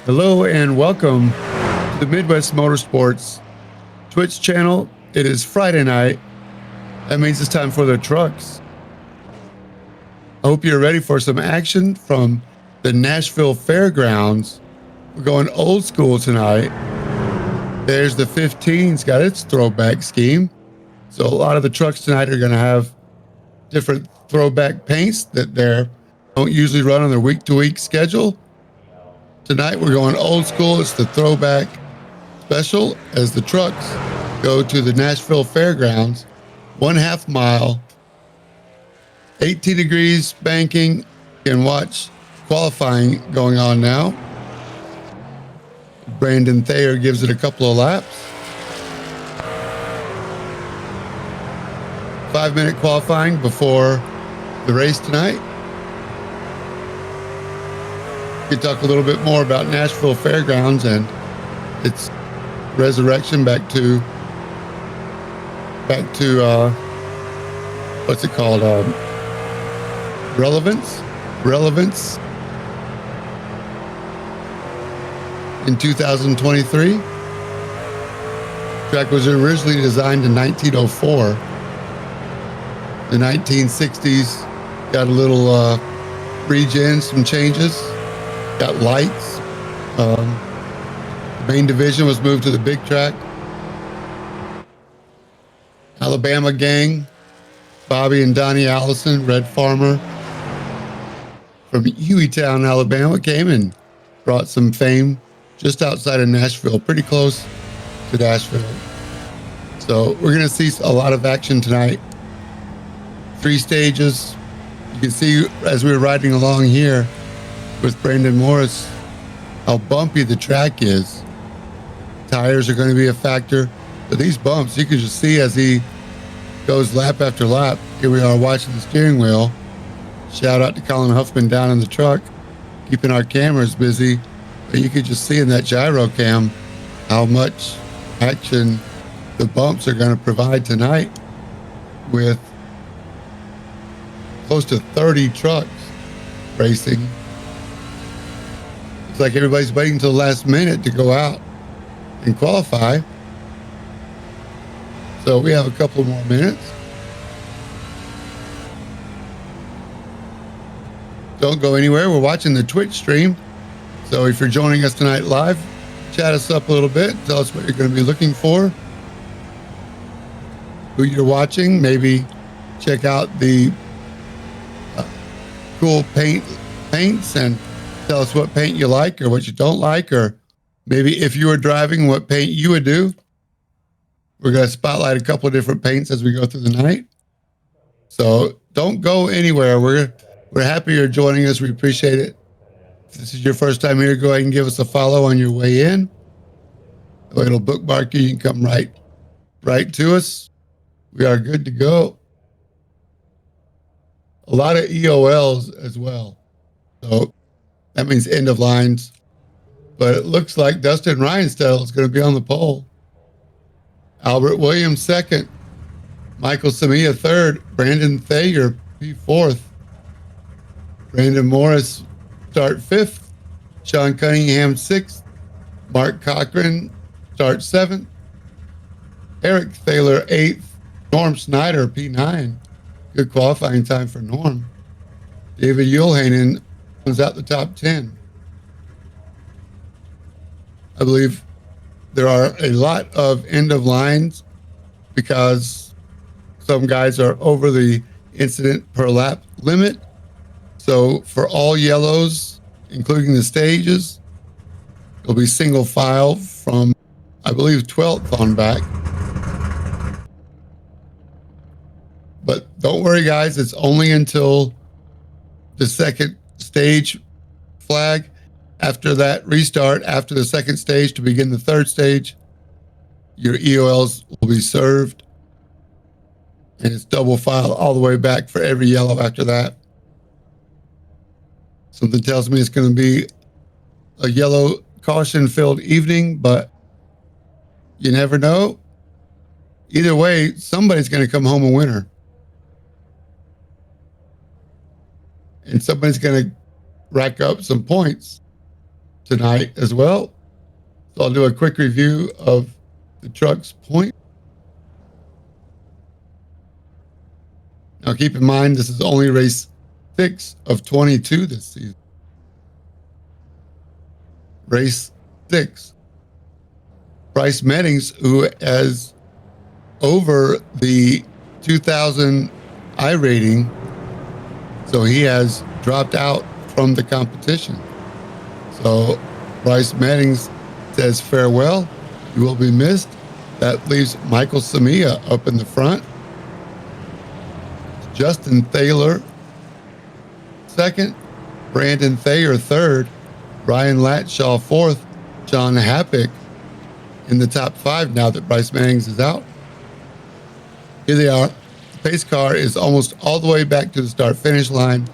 Hello and welcome to the Midwest Motorsports Twitch channel. It is Friday night. That means it's time for the trucks. I hope you're ready for some action from the Nashville Fairgrounds. We're going old school tonight. There's the 15's got its throwback scheme. So a lot of the trucks tonight are going to have different throwback paints that they don't usually run on their week-to-week schedule. Tonight we're going old school. It's the throwback special as the trucks go to the Nashville Fairgrounds, 1/2 mile, 18 degrees banking. You can watch qualifying going on now. Brandon Thayer gives it a couple of laps. 5-minute qualifying before the race tonight. We can talk a little bit more about Nashville Fairgrounds and its resurrection back to what's it called? Relevance in 2023. The track was originally designed in 1904. The 1960s got a little regen, some changes. Got lights. The main division was moved to the big track. Alabama gang, Bobby and Donnie Allison, Red Farmer from Hueytown, Alabama, came and brought some fame just outside of Nashville, pretty close to Nashville. So we're going to see a lot of action tonight. 3 stages. You can see as we were riding along here with Brandon Morris, how bumpy the track is. Tires are going to be a factor. But these bumps, you can just see as he goes lap after lap. Here we are watching the steering wheel. Shout out to Colin Huffman down in the truck, keeping our cameras busy. But you could just see in that gyro cam how much action the bumps are going to provide tonight with close to 30 trucks racing. It's like everybody's waiting until the last minute to go out and qualify. So we have a couple more minutes. Don't go anywhere. We're watching the Twitch stream. So if you're joining us tonight live, chat us up a little bit. Tell us what you're going to be looking for, who you're watching. Maybe check out the cool paints and tell us what paint you like or what you don't like, or maybe if you were driving, what paint you would do. We're going to spotlight a couple of different paints as we go through the night. So don't go anywhere. We're happy you're joining us. We appreciate it. If this is your first time here, go ahead and give us a follow on your way in. It'll bookmark you. You can come right to us. We are good to go. A lot of EOLs as well. So that means end of lines. But it looks like Dustin Reinstell is going to be on the pole. Albert Williams second. Michael Samia third. Brandon Thayer be fourth. Brandon Morris start fifth. Sean Cunningham sixth. Mark Cochran start seventh. Eric Thaler eighth. Norm Snyder P9. Good qualifying time for Norm. David Uelhanen was out the top 10. I believe there are a lot of end of lines because some guys are over the incident per lap limit. So for all yellows, including the stages, it'll be single file from, I believe, 12th on back. But don't worry, guys. It's only until the second stage flag. After that restart, after the second stage to begin the third stage, your EOLs will be served. And it's double file all the way back for every yellow after that. Something tells me it's going to be a yellow caution-filled evening, but you never know. Either way, somebody's going to come home a winner. And somebody's going to rack up some points tonight as well. So I'll do a quick review of the truck's point. Now keep in mind, this is only race 6 of 22 this season. Race 6. Bryce Meddings, who has over the 2000 I rating, so he has dropped out from the competition. So Bryce Meddings says farewell. You will be missed. That leaves Michael Samia up in the front. Justin Thaler second. Brandon Thayer third. Ryan Latshaw fourth. John Happick in the top 5 now that Bryce Meddings is out. Here they are. The pace car is almost all the way back to the start-finish line,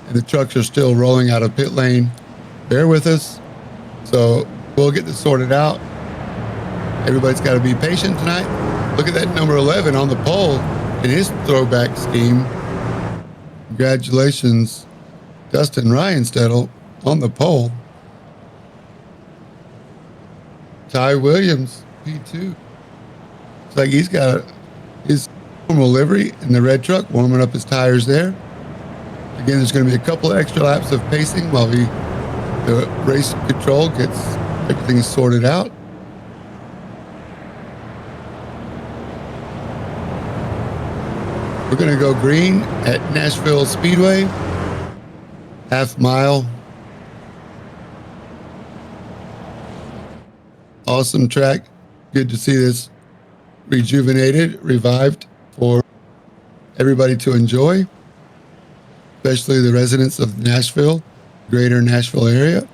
and the trucks are still rolling out of pit lane. Bear with us. So we'll get this sorted out. Everybody's got to be patient tonight. Look at that number 11 on the pole in his throwback scheme. Congratulations, Dustin Ryanstedel on the pole. Ty Williams, P2. Looks like he's got his normal livery in the red truck, warming up his tires there. Again, there's going to be a couple extra laps of pacing while the race control gets everything sorted out. We're going to go green at Nashville Speedway, half mile. Awesome track. Good to see this rejuvenated, revived for everybody to enjoy, especially the residents of Nashville, greater Nashville area.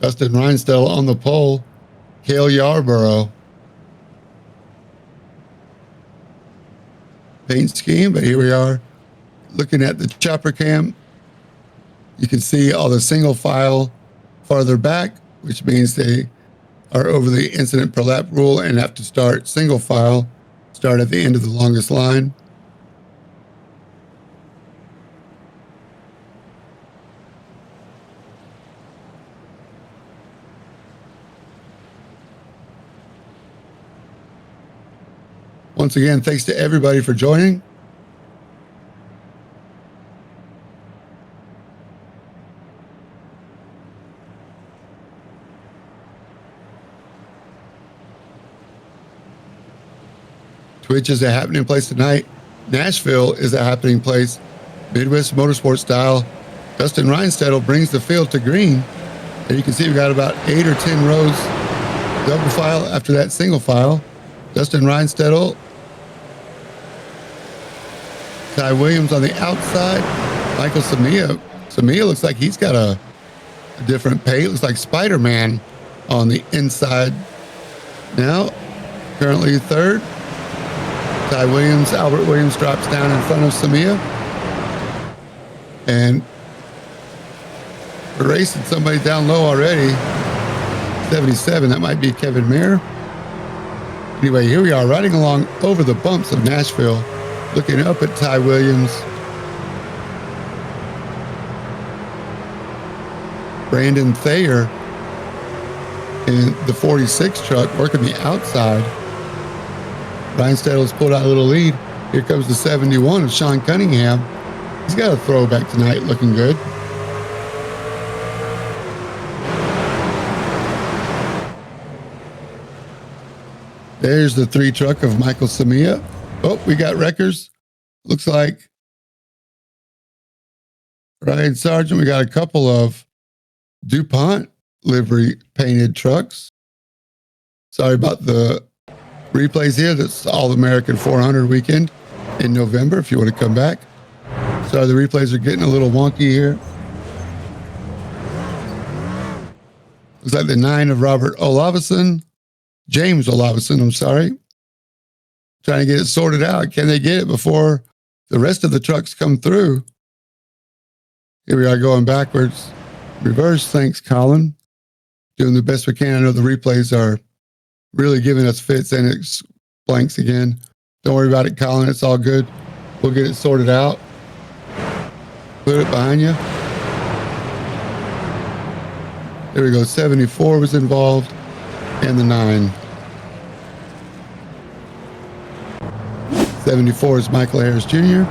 Dustin Rhinestell on the pole. Cale Yarborough. Paint scheme, but here we are looking at the chopper cam. You can see all the single file farther back, which means they are over the incident per lap rule and have to start single file, start at the end of the longest line. Once again, thanks to everybody for joining. Twitch is a happening place tonight. Nashville is a happening place. Midwest Motorsports style. Dustin Rhinestedel brings the field to green. And you can see we got about 8 or 10 rows double file after that single file. Dustin Rhinestedel. Ty Williams on the outside. Michael Samia. Samia looks like he's got a different paint. Looks like Spider-Man on the inside. Now, currently third. Ty Williams, Albert Williams drops down in front of Samia. And we're racing somebody down low already. 77, that might be Kevin Mayer. Anyway, here we are riding along over the bumps of Nashville, looking up at Ty Williams. Brandon Thayer in the 46 truck working the outside. Ryan Stettles pulled out a little lead. Here comes the 71 of Sean Cunningham. He's got a throwback tonight, looking good. There's the 3 truck of Michael Samia. Oh, we got wreckers. Looks like Ryan Sargent. We got a couple of DuPont livery painted trucks. Sorry about the replays here. That's All-American 400 weekend in November if you want to come back. Sorry, the replays are getting a little wonky here. Looks like the 9 of Robert Olavison. James Olavison, I'm sorry. Trying to get it sorted out. Can they get it before the rest of the trucks come through? Here we are going backwards. Reverse, thanks, Colin. doing the best we can. I know the replays are really giving us fits and it's blanks again. Don't worry about it, Colin. It's all good. We'll get it sorted out. Put it behind you. There we go. 74 was involved and the 9. 74 is Michael Harris Jr.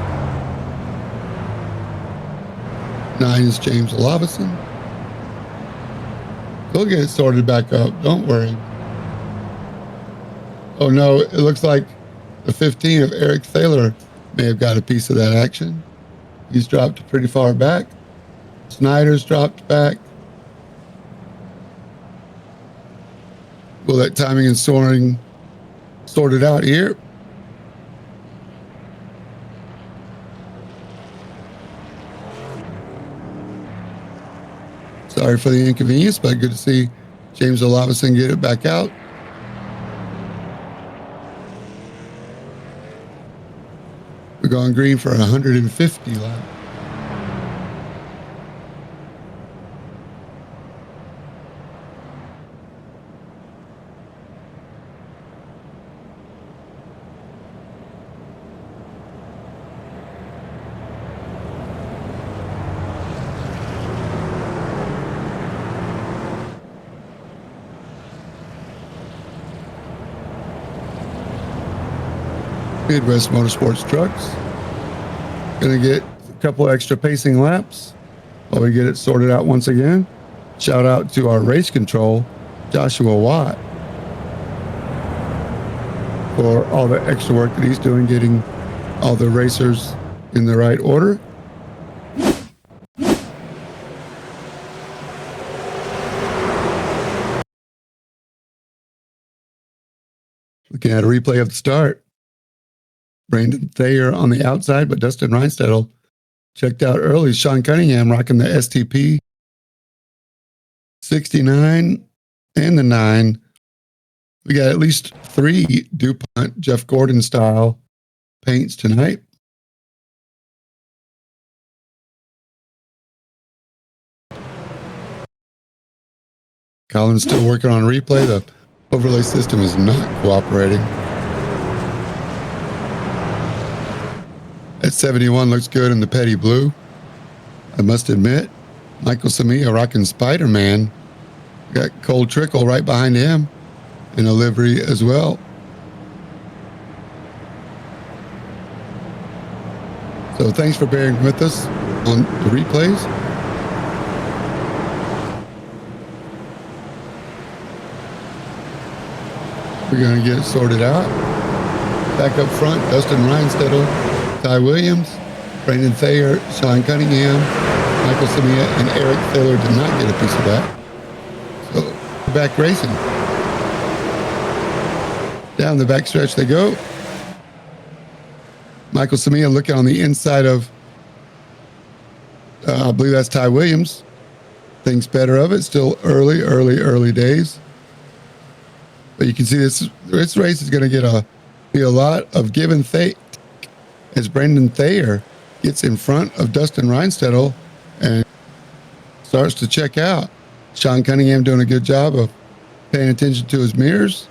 9 is James Olavison. We'll get it sorted back up. Don't worry. Oh no, it looks like the 15 of Eric Thaler may have got a piece of that action. He's dropped pretty far back. Snyder's dropped back. We'll let timing and sorting sort it out here. Sorry for the inconvenience, but good to see James Olavison get it back out. We're going green for 150 laps. Midwest Motorsports trucks. Gonna get a couple extra pacing laps while we get it sorted out once again. Shout out to our race control, Joshua Watt, for all the extra work that he's doing, getting all the racers in the right order. Looking at a replay of the start. Brandon Thayer on the outside, but Dustin Reinstedel checked out early. Sean Cunningham rocking the STP 69 and the 9. We got at least 3 DuPont Jeff Gordon style paints tonight. Colin's still working on replay. The overlay system is not cooperating. At 71 looks good in the petty blue. I must admit, Michael Samia rocking Spider-Man. Got Cole Trickle right behind him in a livery as well. So thanks for bearing with us on the replays. We're going to get it sorted out. Back up front, Dustin Reinstedel, Ty Williams, Brandon Thayer, Sean Cunningham, Michael Samia, and Eric Thaler did not get a piece of that. So we're back racing. Down the back stretch they go. Michael Samia looking on the inside of, I believe that's Ty Williams. Thinks better of it. Still early days. But you can see this race is going to be a lot of give and take as Brandon Thayer gets in front of Dustin Reinstedel and starts to check out. Sean Cunningham doing a good job of paying attention to his mirrors,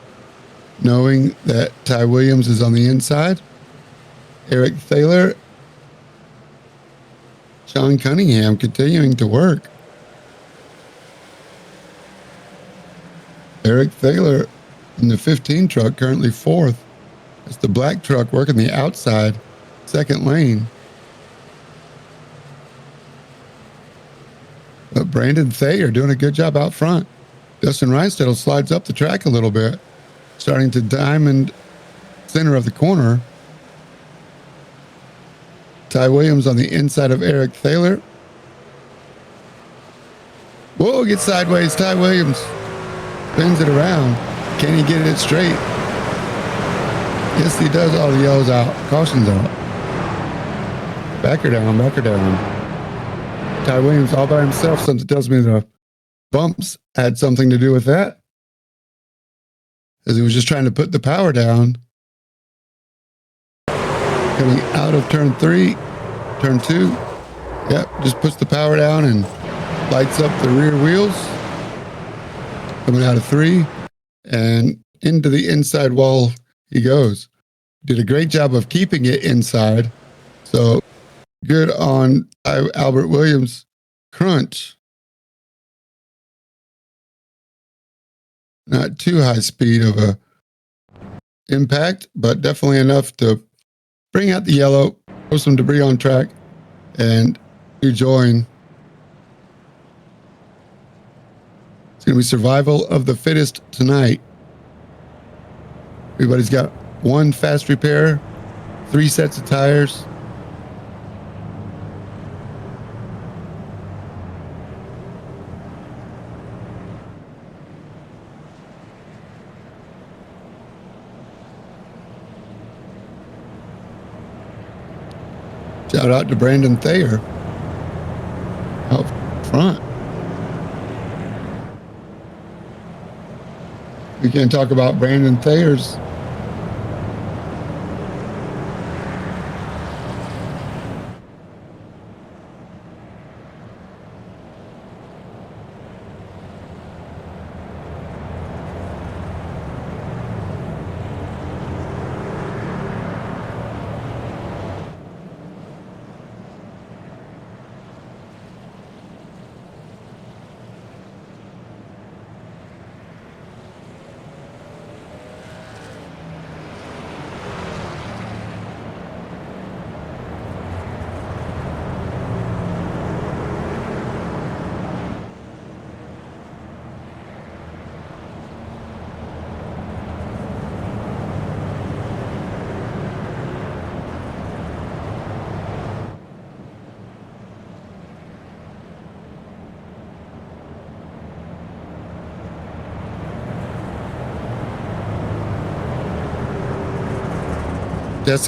knowing that Ty Williams is on the inside. Eric Thaler, Sean Cunningham continuing to work. Eric Thaler in the 15 truck, currently 4th. It's the black truck working the outside, 2nd lane. But Brandon Thayer doing a good job out front. Dustin Reinstedel slides up the track a little bit, starting to diamond center of the corner. Ty Williams on the inside of Eric Thaler. Whoa, get sideways. Ty Williams spins it around. Can he get it straight? Yes, he does. All the yellows out. Caution's out. Back her down. Ty Williams all by himself. Something tells me the bumps had something to do with that, as he was just trying to put the power down. Coming out of turn 3, turn 2. Yep, just puts the power down and lights up the rear wheels. coming out of 3 and into the inside wall he goes. Did a great job of keeping it inside. So good on Albert Williams. Crunch. Not too high speed of a impact, but definitely enough to bring out the yellow, throw some debris on track, and rejoin. It's going to be survival of the fittest tonight. Everybody's got 1 fast repair, 3 sets of tires. Shout out to Brandon Thayer out front. We can talk about Brandon Thayer's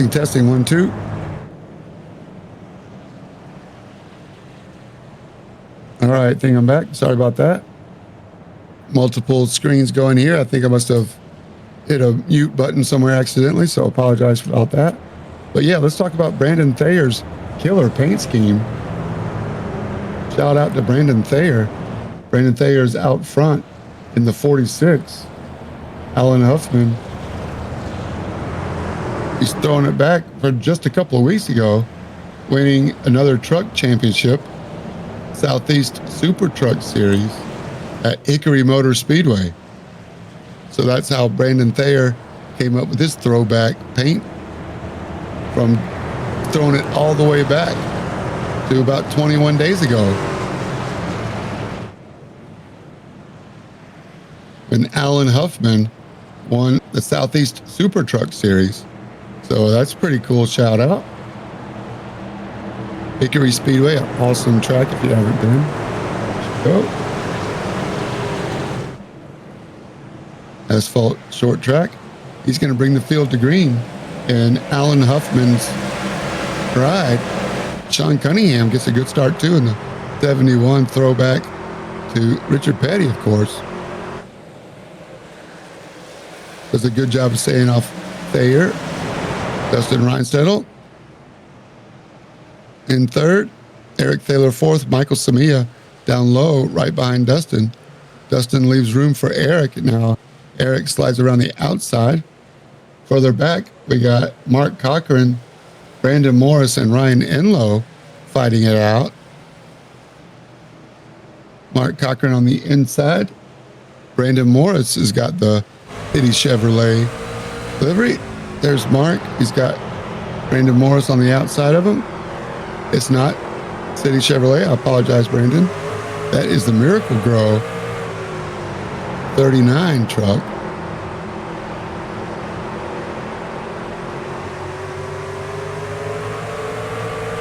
testing 1 2. All right, I think I'm back. Sorry about that. Multiple screens going here. I think I must have hit a mute button somewhere accidentally, so apologize about that. But yeah, let's talk about Brandon Thayer's killer paint scheme. Shout out to Brandon Thayer. Brandon Thayer's out front in the 46. Alan Huffman. He's throwing it back for just a couple of weeks ago, winning another truck championship, Southeast Super Truck Series at Hickory Motor Speedway. So that's how Brandon Thayer came up with his throwback paint, from throwing it all the way back to about 21 days ago. And Alan Huffman won the Southeast Super Truck Series. So that's pretty cool. Shout out. Hickory Speedway, an awesome track if you haven't been. Go. Asphalt short track. He's going to bring the field to green. And Alan Huffman's ride, Sean Cunningham, gets a good start too in the 71 throwback to Richard Petty, of course. Does a good job of staying off Thayer. Dustin Reinstedel in third. Eric Thaler fourth. Michael Samia down low, right behind Dustin. Dustin leaves room for Eric. Now Eric slides around the outside. Further back, we got Mark Cochran, Brandon Morris, and Ryan Enlow fighting it out. Mark Cochran on the inside. Brandon Morris has got the City Chevrolet livery. There's Mark. He's got Brandon Morris on the outside of him. It's not City Chevrolet. I apologize, Brandon. That is the Miracle Grow 39 truck.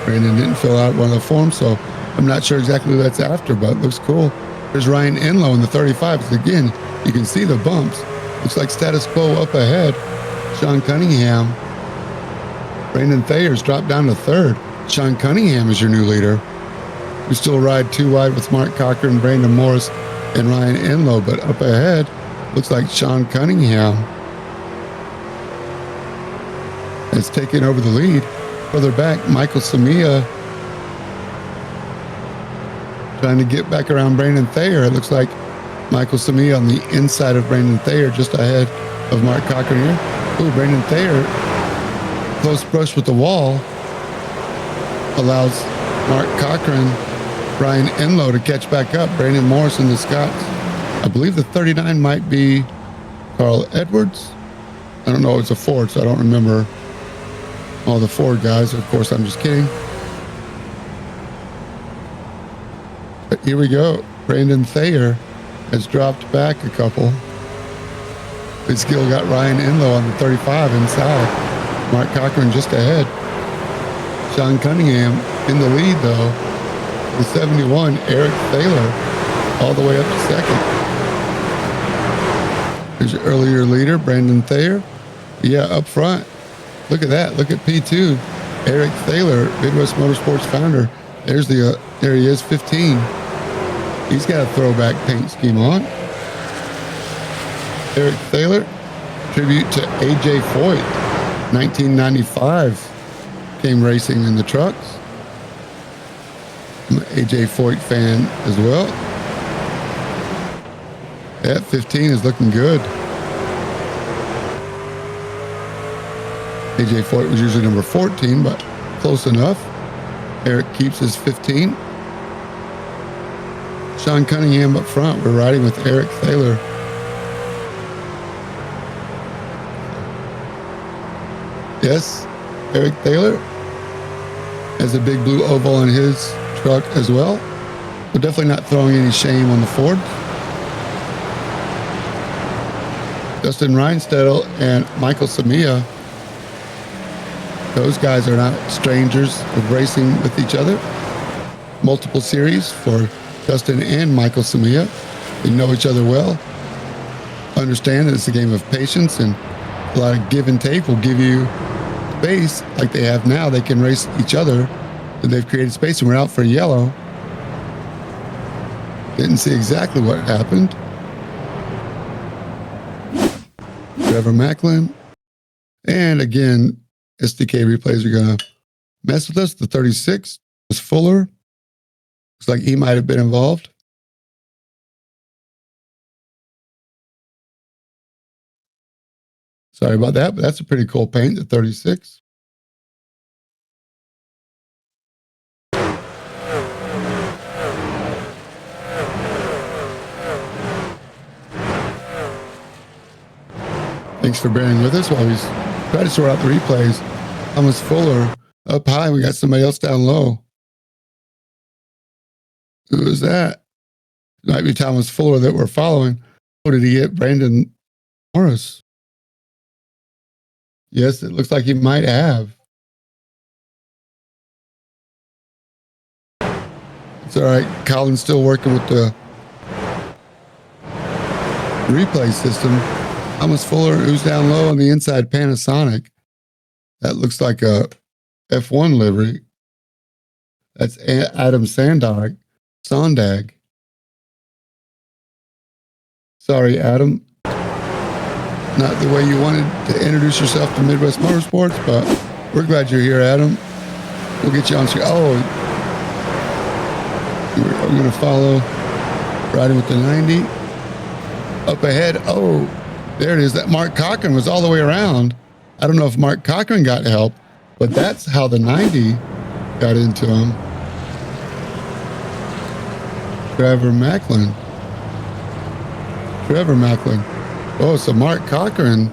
Brandon didn't fill out one of the forms, so I'm not sure exactly who that's after, but it looks cool. There's Ryan Enlow in the 35s. Again, you can see the bumps. Looks like status quo up ahead. Sean Cunningham. Brandon Thayer's dropped down to third. Sean Cunningham is your new leader. We still ride 2 wide with Mark Cochran, Brandon Morris, and Ryan Enlow, but up ahead, looks like Sean Cunningham is taking over the lead. Further back, Michael Samia trying to get back around Brandon Thayer. It looks like Michael Samia on the inside of Brandon Thayer, just ahead of Mark Cochran here. Ooh, Brandon Thayer, close brush with the wall, allows Mark Cochran, Ryan Enlow to catch back up. Brandon Morrison, the Scots. I believe the 39 might be Carl Edwards. I don't know. It's a Ford, so I don't remember all the Ford guys. Of course, I'm just kidding. But here we go. Brandon Thayer has dropped back a couple. His skill got Ryan Enlow on the 35 inside. Mark Cochran just ahead. Sean Cunningham in the lead, though. The 71, Eric Thaler, all the way up to second. Here's your earlier leader, Brandon Thayer. Yeah, up front. Look at that. Look at P2. Eric Thaler, Midwest Motorsports founder. There's the, there he is, 15. He's got a throwback paint scheme on. Eric Thaler, tribute to AJ Foyt, 1995, came racing in the trucks. I'm an AJ Foyt fan as well. Yeah, 15 is looking good. AJ Foyt was usually number 14, but close enough. Eric keeps his 15. Sean Cunningham up front. We're riding with Eric Thaler. Yes, Eric Thaler has a big blue oval on his truck as well. We're definitely not throwing any shame on the Ford. Justin Reinstedel and Michael Samia, those guys are not strangers of racing with each other. Multiple series for Justin and Michael Samia. They know each other well. Understand that it's a game of patience, and a lot of give and take will give you space like they have now. They can race each other, and they've created space, and we're out for yellow. Didn't see exactly what happened. Trevor Macklin. And again, SDK replays are going to mess with us. The 36 was Fuller. Looks like he might have been involved. Sorry about that, but that's a pretty cool paint, the 36. Thanks for bearing with us while we try to sort out the replays. Thomas Fuller up high. We got somebody else down low. Who is that? It might be Thomas Fuller that we're following. Or did he get Brandon Morris? Yes, it looks like he might have. It's all right. Colin's still working with the replay system. Thomas Fuller, who's down low on the inside, Panasonic. That looks like a F1 livery. That's Adam Sondag. Sorry, Adam. Not the way you wanted to introduce yourself to Midwest Motorsports, but we're glad you're here, Adam. We'll get you on screen. Oh, we're going to follow riding with the 90. Up ahead. Oh, there it is. That Mark Cochran was all the way around. I don't know if Mark Cochran got help, but that's how the 90 got into him. Trevor Macklin. Oh, so Mark Cochran.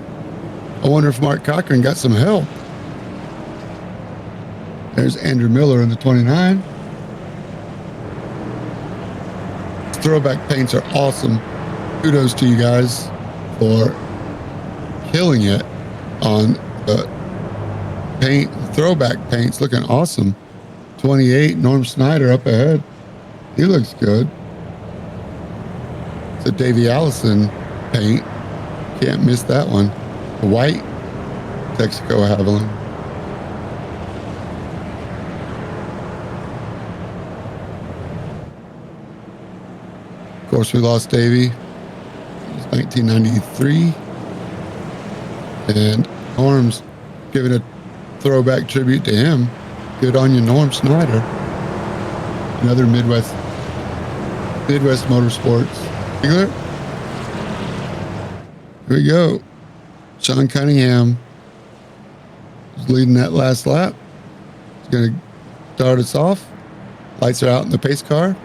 I wonder if Mark Cochran got some help. There's Andrew Miller in the 29. Throwback paints are awesome. Kudos to you guys for killing it on the paint. Throwback paints looking awesome. 28, Norm Snyder up ahead. He looks good. It's a Davey Allison paint. Can't miss that one. White, Texaco Haviland. Of course, we lost Davey. It was 1993. And Norm's giving a throwback tribute to him. Good on you, Norm Snyder. Another Midwest Motorsports regular. Here we go. Sean Cunningham is leading that last lap. He's going to start us off. Lights are out in the pace car.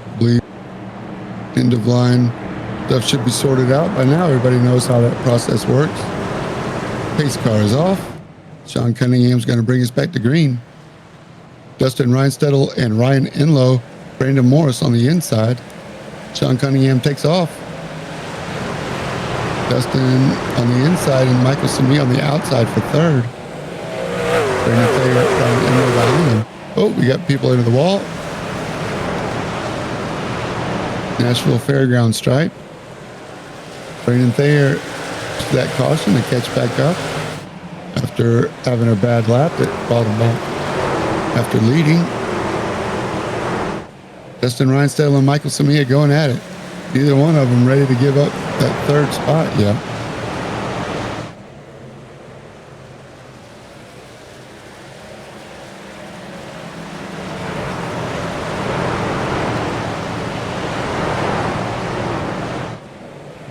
I believe end of line stuff should be sorted out by now. Everybody knows how that process works. Pace car is off. Sean Cunningham's going to bring us back to green. Dustin Reinstedel and Ryan Enlow, Brandon Morris on the inside. Sean Cunningham takes off. Dustin on the inside and Michael Sami on the outside for third. Brandon Thayer, Ryan Enlow behind him. Oh, we got people into the wall. Nashville Fairgrounds stripe. Brandon Thayer to that caution to catch back up after having a bad lap that brought him back after leading. Dustin Reinstedel and Michael Samia going at it. Neither one of them ready to give up that third spot yet.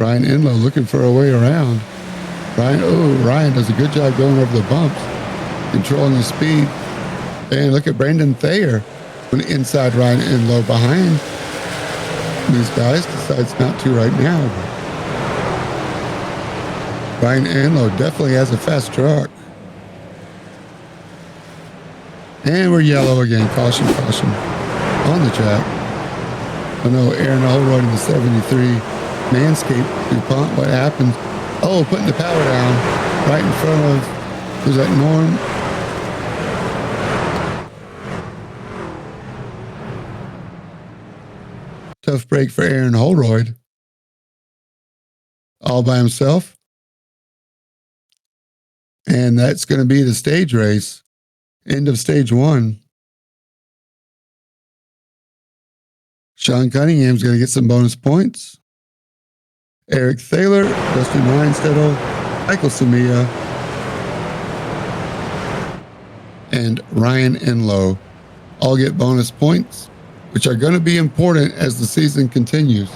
Ryan Enlow looking for a way around. Ryan does a good job going over the bumps, controlling the speed. And look at Brandon Thayer on the inside. Ryan Enlow behind these guys, decides not to right now. Ryan Enlow definitely has a fast truck. And we're yellow again. Caution, caution on the track. Oh no, Aaron Holroyd in the 73. Manscaped DuPont, what happens? Oh, putting the power down right in front of, who's that, Norm? Tough break for Aaron Holroyd. All by himself. And that's going to be the stage race. End of stage one. Sean Cunningham's going to get some bonus points. Eric Thaler, Dustin Reinstedel, Michael Samia, and Ryan Enlow all get bonus points, which are going to be important as the season continues.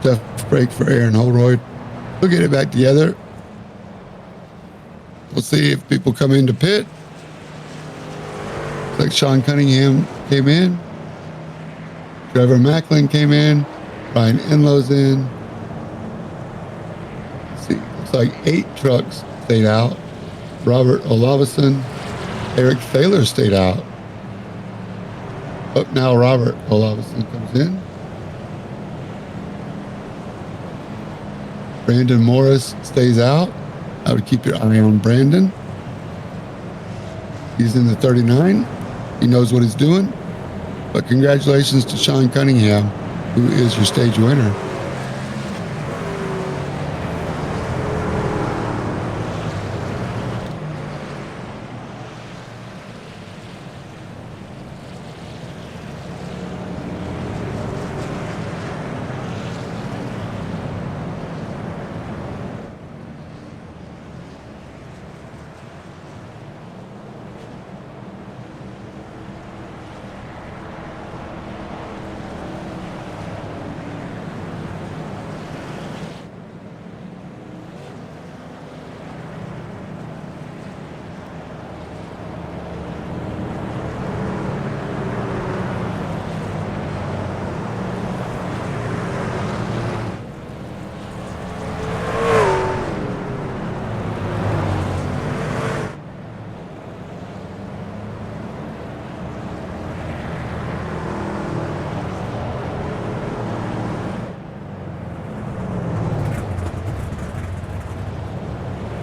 Tough break for Aaron Holroyd. We'll get it back together. We'll see if people come into pit. Looks like Sean Cunningham came in. Trevor Macklin came in. Ryan Enlow's in. Let's see, looks like 8 trucks stayed out. Robert Olavison, Eric Thaler stayed out. Up now, Robert Olavison comes in. Brandon Morris stays out. I would keep your eye on Brandon. He's in the 39. He knows what he's doing. But congratulations to Sean Cunningham, who is your stage winner.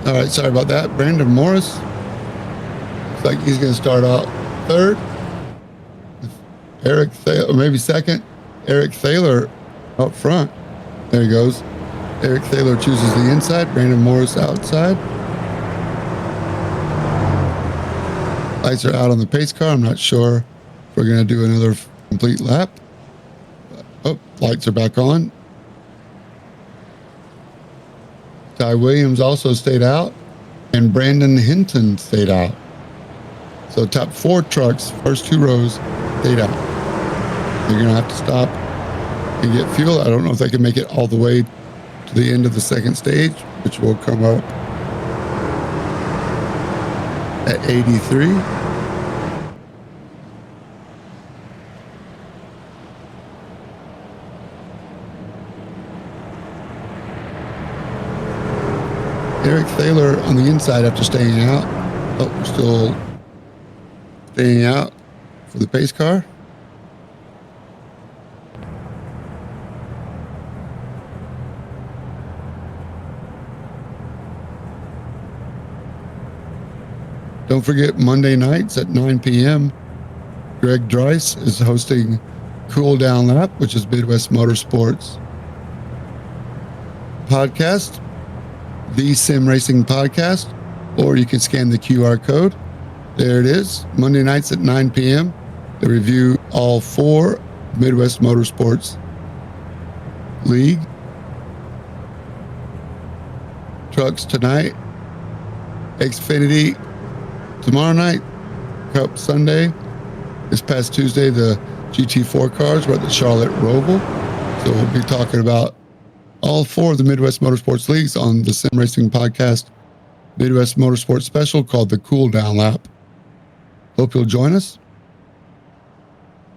All right, sorry about that. Brandon Morris. Looks like he's going to start out third. Eric Thaler, maybe second. Eric Thaler up front. There he goes. Eric Thaler chooses the inside. Brandon Morris outside. Lights are out on the pace car. I'm not sure if we're going to do another complete lap. Oh, lights are back on. Ty Williams also stayed out, and Brandon Hinton stayed out. So top 4 trucks, first 2 rows, stayed out. You're going to have to stop and get fuel. I don't know if they can make it all the way to the end of the second stage, which will come up at 83. Eric Thaler on the inside after staying out. Oh, we're still staying out for the pace car. Don't forget, Monday nights at 9 p.m., Greg Dreiss is hosting Cool Down Lap, which is Midwest Motorsports podcast, the Sim Racing podcast, or you can scan the QR code. There it is. Monday nights at 9 p.m. They review all 4 Midwest Motorsports League trucks tonight. Xfinity tomorrow night. Cup Sunday. This past Tuesday, the GT4 cars were at the Charlotte Roval. So we'll be talking about all 4 of the Midwest Motorsports Leagues on the Sim Racing Podcast Midwest Motorsports Special called the Cool Down Lap. Hope you'll join us.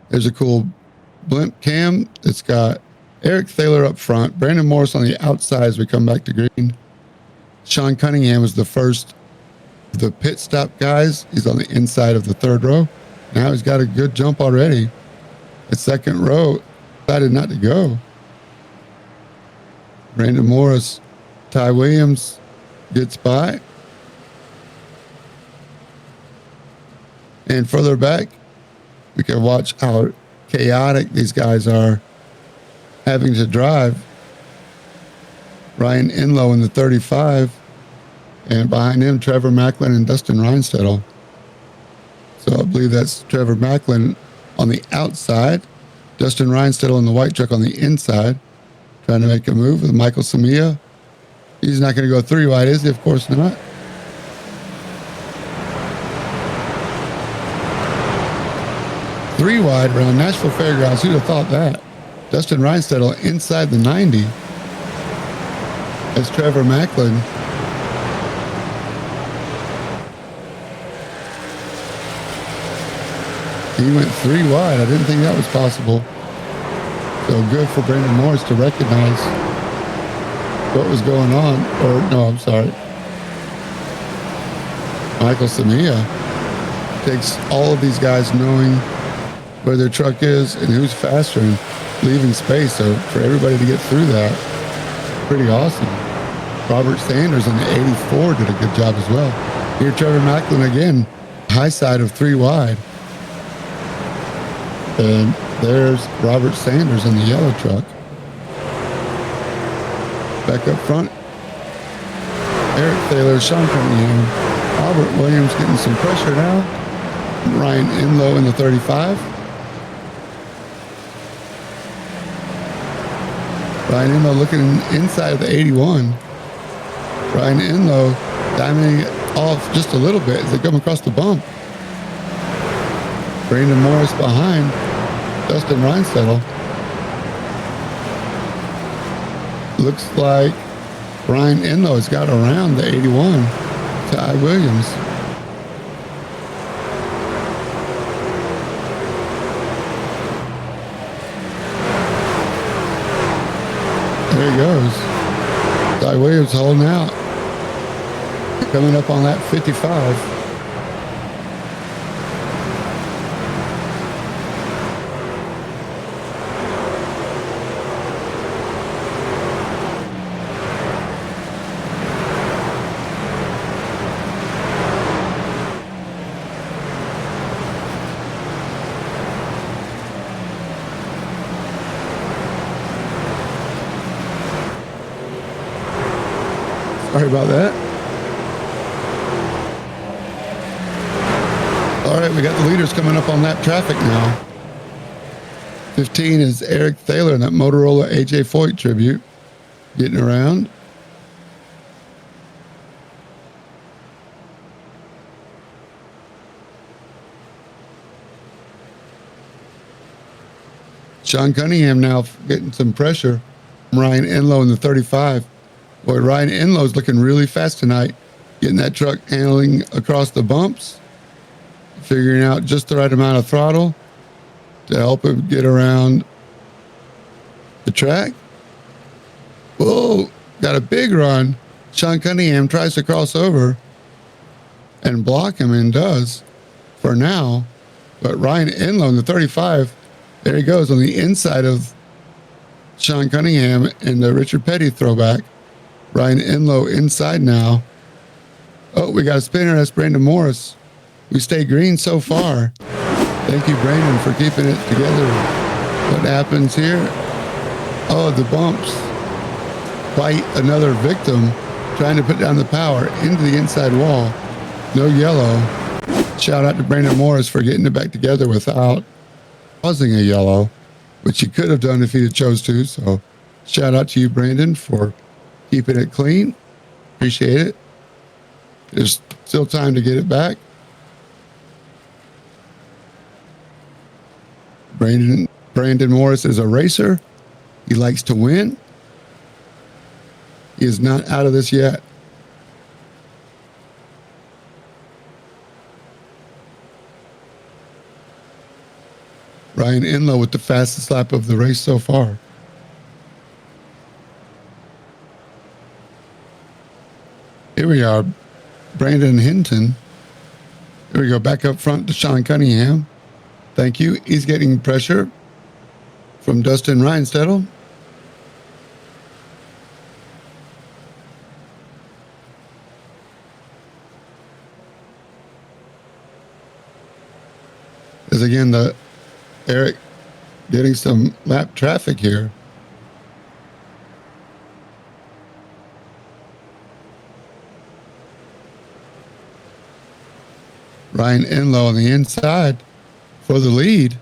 There's a cool blimp cam. It's got Eric Thaler up front, Brandon Morris on the outside as we come back to green. Sean Cunningham was the first of the pit stop guys. He's on the inside of the 3rd row. Now he's got a good jump already. The 2nd row decided not to go. Brandon Morris, Ty Williams gets by. And further back, we can watch how chaotic these guys are having to drive. Ryan Enlow in the 35, and behind him, Trevor Macklin and Dustin Reinstedel. So I believe that's Trevor Macklin on the outside, Dustin Reinstedel in the white truck on the inside, trying to make a move with Michael Samia. He's not going to go 3 wide, is he? Of course not. Three wide around Nashville Fairgrounds. Who'd have thought that? Dustin Reinstedel inside the 90 as Trevor Macklin he went 3 wide. I didn't think that was possible. So good for Brandon Morris to recognize what was going on. Or no, I'm sorry. Michael Samia takes all of these guys knowing where their truck is and who's faster and leaving space. So for everybody to get through that, pretty awesome. Robert Sanders in the 84 did a good job as well. Here, Trevor Macklin again, high side of 3 wide. And there's Robert Sanders in the yellow truck. Back up front, Eric Thaler, Sean Cunningham, Albert Williams getting some pressure now. Ryan Enlow in the 35. Ryan Enlow looking inside of the 81. Ryan Enlow diamonding it off just a little bit as they come across the bump. Brandon Morris behind Dustin Reinstedel. Looks like Ryan Enlow has got around the 81. Ty Williams. There he goes. Ty Williams holding out. Coming up on that 55. Sorry about that. All right, we got the leaders coming up on lap traffic now. 15 is Eric Thaler in that Motorola AJ Foyt tribute. Getting around. Sean Cunningham now getting some pressure. Ryan Enlow in the 35. Boy, Ryan Enlow's looking really fast tonight, getting that truck handling across the bumps, figuring out just the right amount of throttle to help him get around the track. Whoa, got a big run. Sean Cunningham tries to cross over and block him, and does for now. But Ryan Enlow in the 35, there he goes on the inside of Sean Cunningham in the Richard Petty throwback. Ryan Enlow inside now. Oh, we got a spinner. That's Brandon Morris. We stay green so far. Thank you, Brandon, for keeping it together. What happens here? Oh, the bumps. Quite another victim trying to put down the power into the inside wall. No yellow. Shout out to Brandon Morris for getting it back together without causing a yellow, which he could have done if he chose to. So shout out to you, Brandon, for keeping it clean. Appreciate it. There's still time to get it back. Brandon Morris is a racer. He likes to win. He is not out of this yet. Ryan Enlow with the fastest lap of the race so far. Here we are, Brandon Hinton. Here we go, back up front to Sean Cunningham. Thank you. He's getting pressure from Dustin Reinstedel. As again, Eric getting some lap traffic here. Ryan Enlow on the inside for the lead.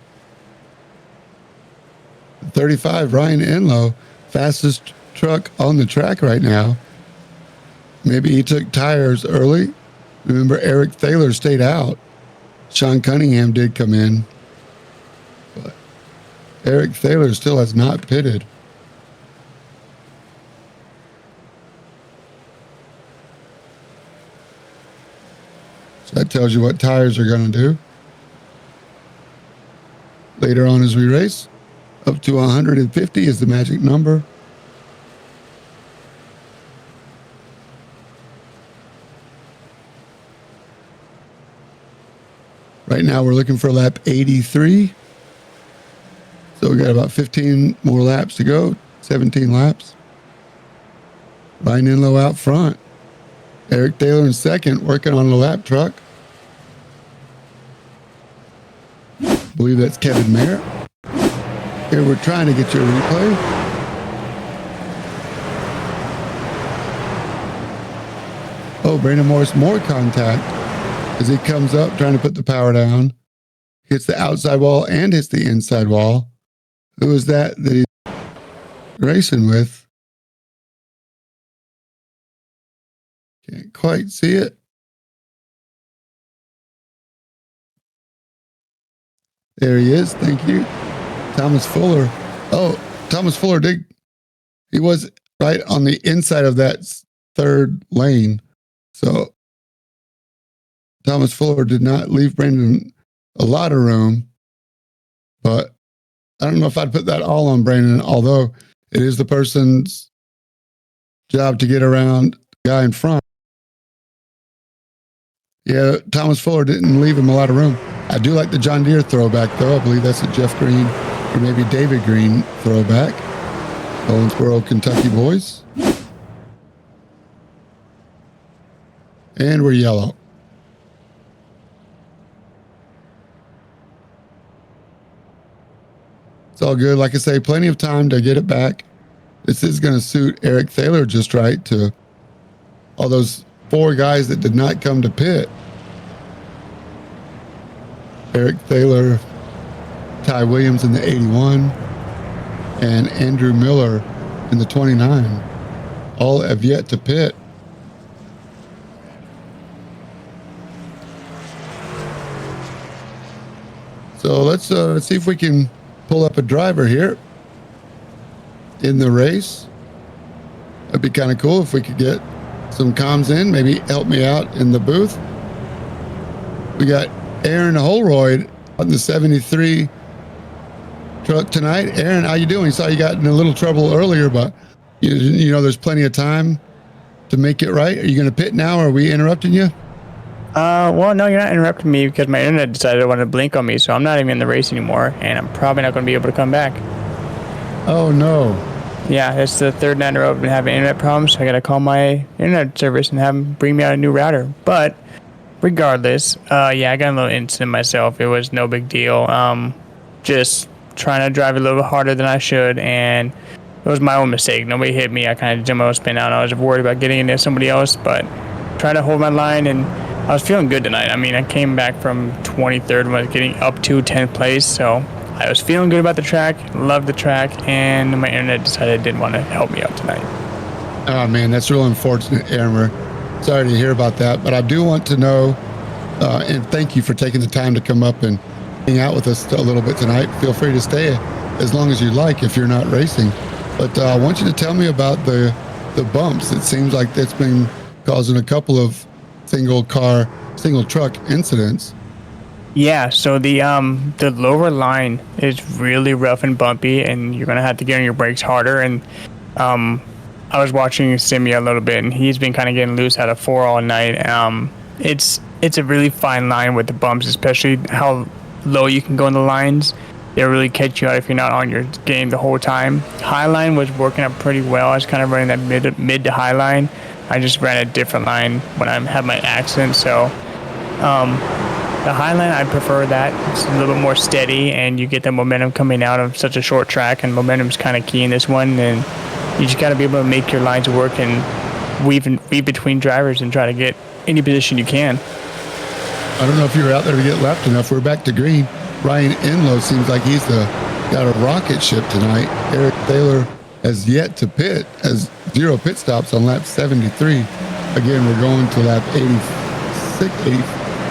35, Ryan Enlow, fastest truck on the track right now. Maybe he took tires early. Remember, Eric Thaler stayed out. Sean Cunningham did come in. But Eric Thaler still has not pitted. So that tells you what tires are going to do. Later on as we race, up to 150 is the magic number. Right now we're looking for lap 83. So we got about 15 more laps to go, 17 laps. Ryan Enlow out front. Eric Taylor in second, working on the lap truck. Believe that's Kevin Mayer. Here we're trying to get you a replay. Oh, Brandon Morris, more contact as he comes up trying to put the power down. Hits the outside wall and hits the inside wall. Who is that he's racing with? Can't quite see it. There he is. Thank you. Thomas Fuller. Oh, Thomas Fuller he was right on the inside of that third lane. So Thomas Fuller did not leave Brandon a lot of room, but I don't know if I'd put that all on Brandon, although it is the person's job to get around the guy in front. Yeah, Thomas Fuller didn't leave him a lot of room. I do like the John Deere throwback, though. I believe that's a Jeff Green or maybe David Green throwback. Owensboro, Kentucky boys. And we're yellow. It's all good. Like I say, plenty of time to get it back. This is going to suit Eric Thaler just right to all those 4 guys that did not come to pit. Eric Thaler, Ty Williams in the 81, and Andrew Miller in the 29. All have yet to pit. So let's see if we can pull up a driver here in the race. It'd be kind of cool if we could get some comms in, maybe help me out in the booth. We got Aaron Holroyd on the 73 truck tonight. Aaron, how you doing? Saw you got in a little trouble earlier, but you know there's plenty of time to make it right. Are you going to pit now, or are we interrupting you? Well, no, you're not interrupting me because my internet decided it wanted to blink on me, so I'm not even in the race anymore, and I'm probably not going to be able to come back. Oh, no. Yeah, it's the third night in a row I've been having internet problems, so I got to call my internet service and have them bring me out a new router. But regardless, yeah, I got a little incident myself. It was no big deal. Just trying to drive a little bit harder than I should, and it was my own mistake. Nobody hit me. I kind of did my own spin out. I was worried about getting into somebody else, but trying to hold my line, and I was feeling good tonight. I mean, I came back from 23rd when I was getting up to 10th place, so I was feeling good about the track, loved the track, and my internet decided it didn't want to help me out tonight. Oh, man, that's real unfortunate, Aaron. We're sorry to hear about that, but I do want to know, and thank you for taking the time to come up and hang out with us a little bit tonight. Feel free to stay as long as you like if you're not racing. But I want you to tell me about the bumps. It seems like that's been causing a couple of single truck incidents. Yeah, so the lower line is really rough and bumpy, and you're gonna have to get on your brakes harder. And I was watching Simia a little bit, and he's been kind of getting loose out of 4 all night. It's a really fine line with the bumps, especially how low you can go in the lines. They'll really catch you out if you're not on your game the whole time. High line was working out pretty well. I was kind of running that mid to high line. I just ran a different line when I had my accident, so the high line, I prefer that. It's a little bit more steady, and you get the momentum coming out of such a short track, and momentum's kind of key in this one, and you just got to be able to make your lines work and weave between drivers and try to get any position you can. I don't know if you were out there to get left enough. We're back to green. Ryan Enlow seems like he's got a rocket ship tonight. Eric Taylor has yet to pit, has 0 pit stops on lap 73. Again, we're going to lap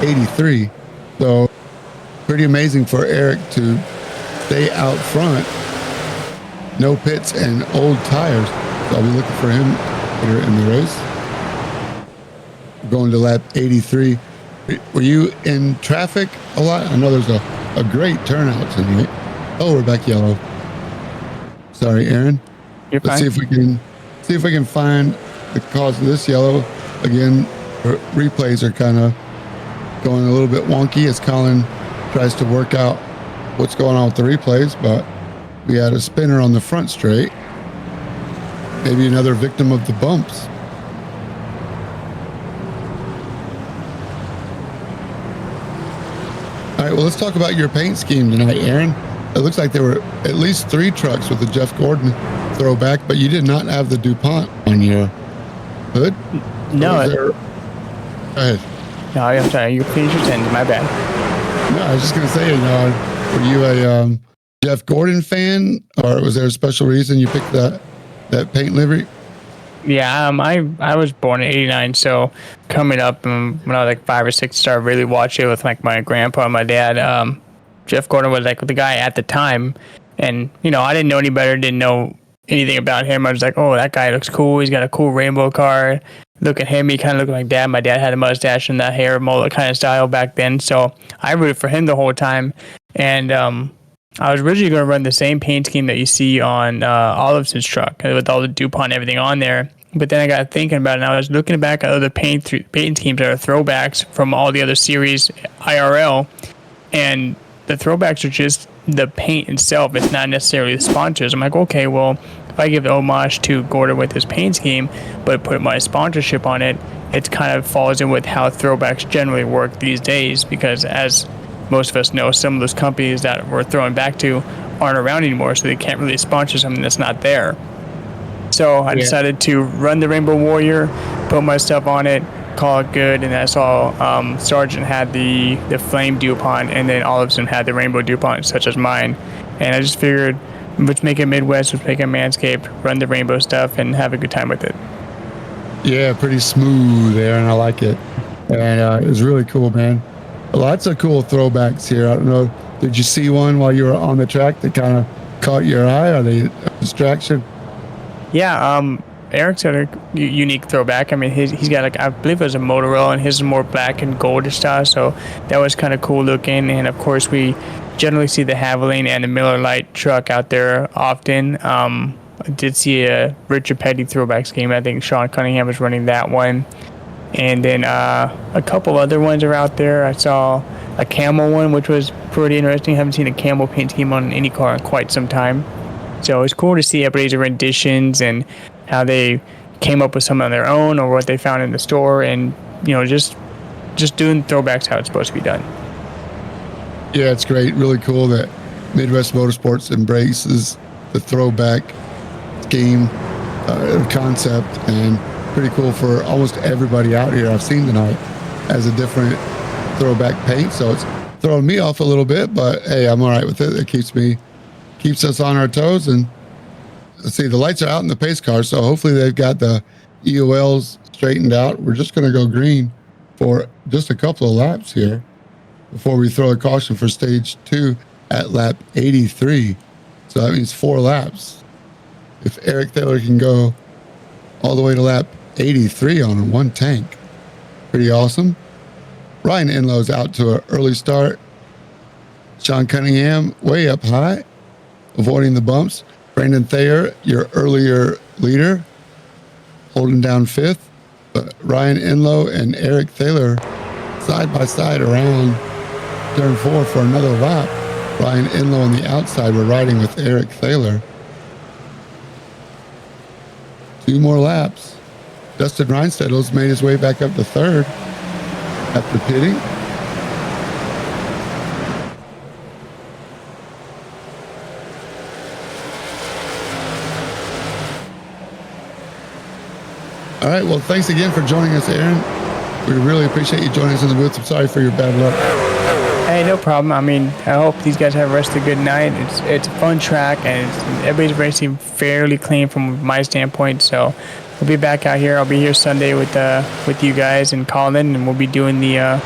83. So pretty amazing for Eric to stay out front. No pits and old tires. So I'll be looking for him later in the race. We're going to lap 83. Were you in traffic a lot? I know there's a great turnout tonight. Oh, we're back yellow. Sorry, Aaron. You're fine. Let's see if we can find the cause of this yellow. Again, replays are kind of going a little bit wonky as Colin tries to work out what's going on with the replays, but we had a spinner on the front straight. Maybe another victim of the bumps. All right, well, let's talk about your paint scheme tonight, Aaron. It looks like there were at least 3 trucks with the Jeff Gordon throwback, but you did not have the DuPont on your hood. No. Go ahead. No, I'm sorry. You finished your sentence. My bad. No, I was just going to say, were you a Jeff Gordon fan, or was there a special reason you picked that paint livery? Yeah, I was born in '89, so coming up when I was like 5 or 6, started really watching it with like my grandpa and my dad. Jeff Gordon was like the guy at the time, and I didn't know any better, didn't know anything about him. I was like, oh, that guy looks cool. He's got a cool rainbow car. Look at him. He kind of looked like Dad. My dad had a mustache and that hair mullet kind of style back then, so I rooted for him the whole time. And I was originally going to run the same paint scheme that you see on Oliveson's truck with all the DuPont and everything on there. But then I got thinking about it, and I was looking back at other paint schemes that are throwbacks from all the other series IRL, and the throwbacks are just the paint itself. It's not necessarily the sponsors. I'm like, okay, well, if I give the homage to Gordon with his paint scheme, but put my sponsorship on it, it kind of falls in with how throwbacks generally work these days, because as most of us know, some of those companies that we're throwing back to aren't around anymore, so they can't really sponsor something that's not there. So I decided to run the Rainbow Warrior, put my stuff on it, call it good, and I saw Sargent had the Flame DuPont, and then Olivson had the Rainbow DuPont, such as mine. And I just figured, let's make it Midwest, let's make it Manscaped, run the Rainbow stuff, and have a good time with it. Yeah, pretty smooth there, and I like it. And it was really cool, man. Lots of cool throwbacks here. I don't know Did you see one while you were on the track that kind of caught your eye? Are they a distraction? Yeah, Eric's got a unique throwback. I mean, he's got like, I believe it was a Motorola, and his is more black and goldish style, so that was kind of cool looking. And of course, we generally see the Havoline and the Miller Lite truck out there often. I did see a Richard Petty throwback scheme. I think Sean Cunningham was running that one. And then a couple other ones are out there. I saw a camel one, which was pretty interesting. I haven't seen a camel paint scheme on any car in quite some time. So it's cool to see everybody's renditions and how they came up with some on their own or what they found in the store, and just doing throwbacks how it's supposed to be done. Yeah, it's great. Really cool that Midwest Motorsports embraces the throwback scheme concept, and pretty cool for almost everybody out here I've seen tonight as a different throwback paint. So it's throwing me off a little bit, but hey, I'm all right with it. It keeps us on our toes. And let's see, the lights are out in the pace car, so hopefully they've got the EOLs straightened out. We're just going to go green for just a couple of laps here before we throw a caution for stage 2 at lap 83. So that means 4 laps. If Eric Thaler can go all the way to lap 83 on one tank, pretty awesome. Ryan Enlow's out to an early start. Sean Cunningham way up high, avoiding the bumps. Brandon Thayer, your earlier leader, holding down 5th. But Ryan Enlow and Eric Thaler side by side around turn 4 for another lap. Ryan Enlow on the outside. We're riding with Eric Thaler. 2 more laps. Dustin Reinstedtle's made his way back up to 3rd after pitting. All right, well, thanks again for joining us, Aaron. We really appreciate you joining us in the booth. I'm sorry for your bad luck. Hey, no problem. I mean, I hope these guys have a rest of a good night. It's a fun track, and everybody's racing fairly clean from my standpoint. So we'll be back out here. I'll be here Sunday with you guys and Colin, and we'll be doing the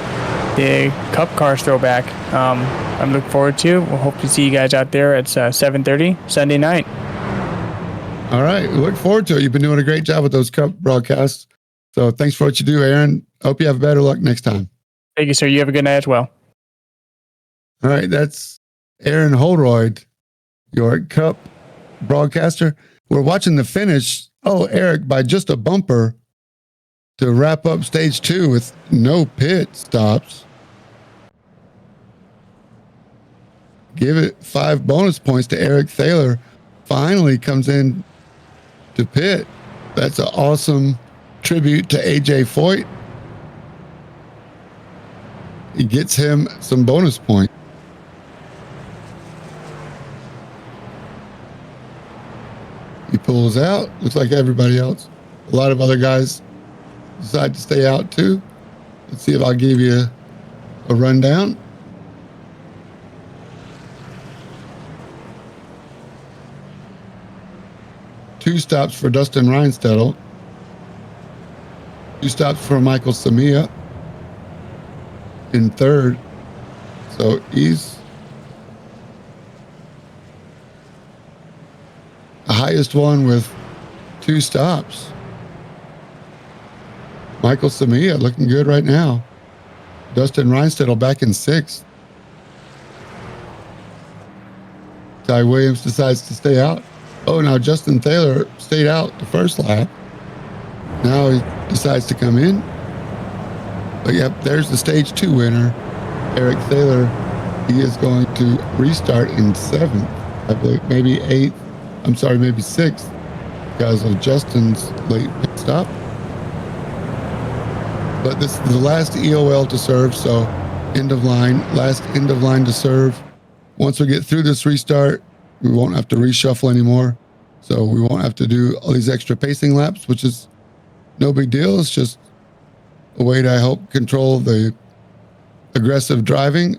Cup Cars throwback. I'm looking forward to. We'll hope to see you guys out there at 7:30 Sunday night. All right, we look forward to it. You've been doing a great job with those Cup broadcasts. So thanks for what you do, Aaron. Hope you have better luck next time. Thank you, sir. You have a good night as well. All right, that's Aaron Holroyd, your Cup broadcaster. We're watching the finish. Oh, Eric, by just a bumper to wrap up stage 2 with no pit stops. Give it 5 bonus points to Eric Thaler. Finally comes in to pit. That's an awesome tribute to AJ Foyt. It gets him some bonus points. He pulls out. Looks like everybody else. A lot of other guys decide to stay out too. Let's see if I'll give you a rundown. Two stops for Dustin Reinstedtle. 2 stops for Michael Samia in 3rd. So he's the highest one with 2 stops. Michael Samia looking good right now. Dustin Reinstedtle back in 6th. Ty Williams decides to stay out. Oh, now Justin Thaler stayed out the first lap. Now he decides to come in. But yep, there's the stage 2 winner, Eric Thaler. He is going to restart in 7th, I believe, maybe 8th. I'm sorry, maybe 6th because of Justin's late pit stop. But this is the last EOL to serve, so last end of line to serve. Once we get through this restart, we won't have to reshuffle anymore. So we won't have to do all these extra pacing laps, which is no big deal. It's just a way to help control the aggressive driving.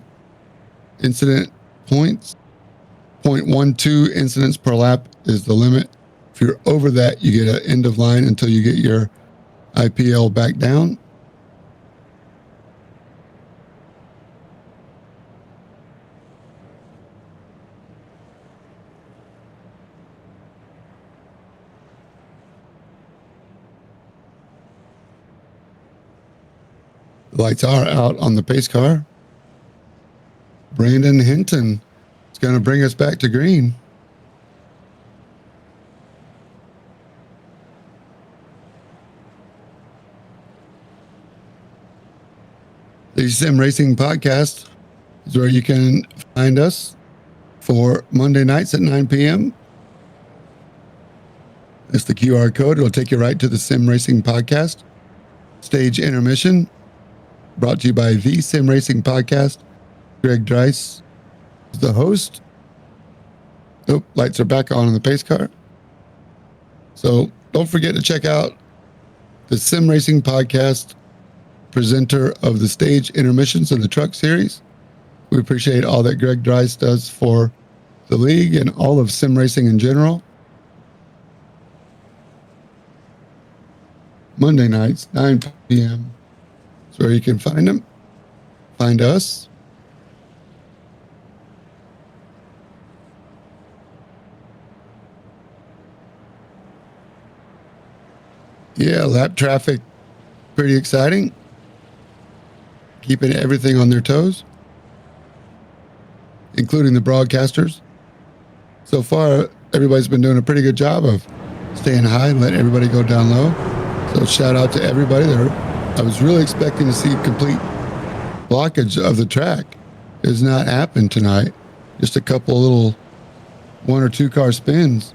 Incident points, 0.12 incidents per lap is the limit. If you're over that, you get an end of line until you get your IPL back down. The lights are out on the pace car. Brandon Hinton is going to bring us back to green. The Sim Racing Podcast is where you can find us for Monday nights at 9 p.m. It's the QR code. It'll take you right to the Sim Racing Podcast. Stage intermission, brought to you by the Sim Racing Podcast. Greg Dreiss is the host. Oh, lights are back on the pace car. So don't forget to check out the Sim Racing Podcast, presenter of the stage intermissions of the truck series. We appreciate all that Greg Dreiss does for the league and all of sim racing in general. Monday nights, 9 p.m. That's where you can find them. Find us. Yeah, lap traffic, pretty exciting. Keeping everything on their toes, including the broadcasters. So far, everybody's been doing a pretty good job of staying high and letting everybody go down low. So shout out to everybody there. I was really expecting to see complete blockage of the track. It has not happened tonight. Just a couple little 1 or 2 car spins.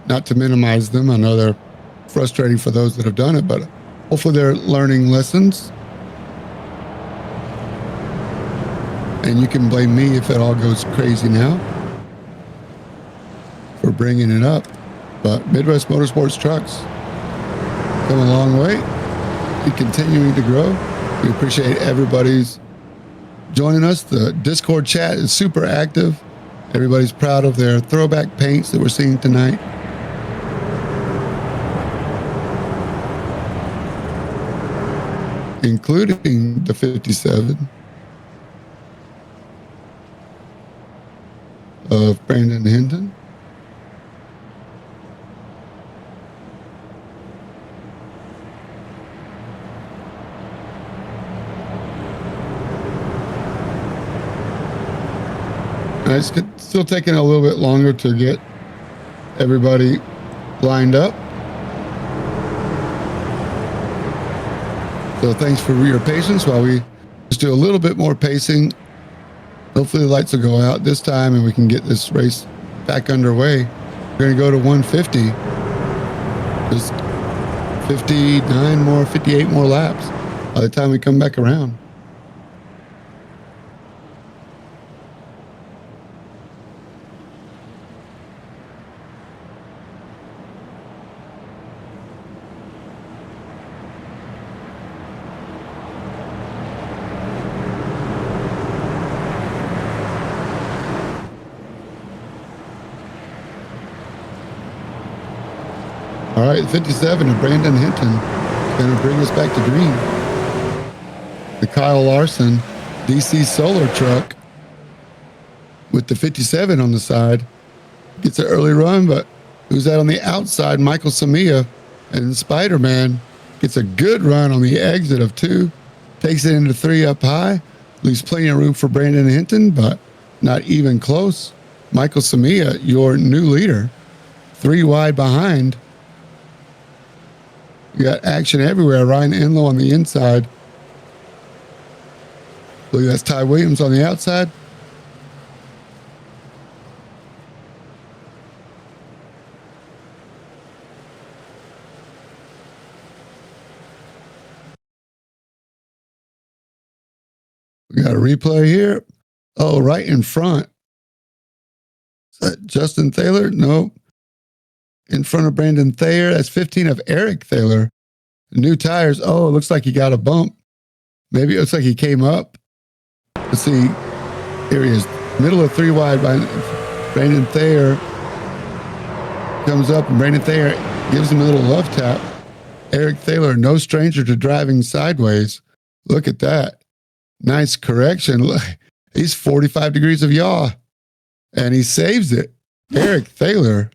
Not to minimize them. I know they're frustrating for those that have done it, but hopefully they're learning lessons. And you can blame me if it all goes crazy now for bringing it up. But Midwest Motorsports trucks come a long way. Keep continuing to grow. We appreciate everybody's joining us. The Discord chat is super active. Everybody's proud of their throwback paints that we're seeing tonight. Including the 57 of Brandon Hinton. And it's still taking a little bit longer to get everybody lined up. So thanks for your patience while we just do a little bit more pacing. Hopefully the lights will go out this time and we can get this race back underway. We're going to go to 150. Just 59 more, 58 more laps by the time we come back around. All right, 57 of Brandon Hinton is going to bring us back to green. The Kyle Larson DC Solar truck with the 57 on the side gets an early run, but who's that on the outside? Michael Samia, and Spider-Man gets a good run on the exit of 2, takes it into 3 up high, leaves plenty of room for Brandon Hinton, but not even close. Michael Samia, your new leader, 3 wide behind. You got action everywhere. Ryan Enlow on the inside. I believe that's Ty Williams on the outside. We got a replay here. Oh, right in front. Is that Justin Thaler? No. In front of Brandon Thayer. That's 15 of Eric Thaler. New tires. Oh, it looks like he got a bump. Maybe it looks like he came up. Let's see. Here he is. Middle of 3 wide by Brandon Thayer. Comes up and Brandon Thayer gives him a little love tap. Eric Thaler, no stranger to driving sideways. Look at that. Nice correction. He's 45 degrees of yaw. And he saves it. Eric Thaler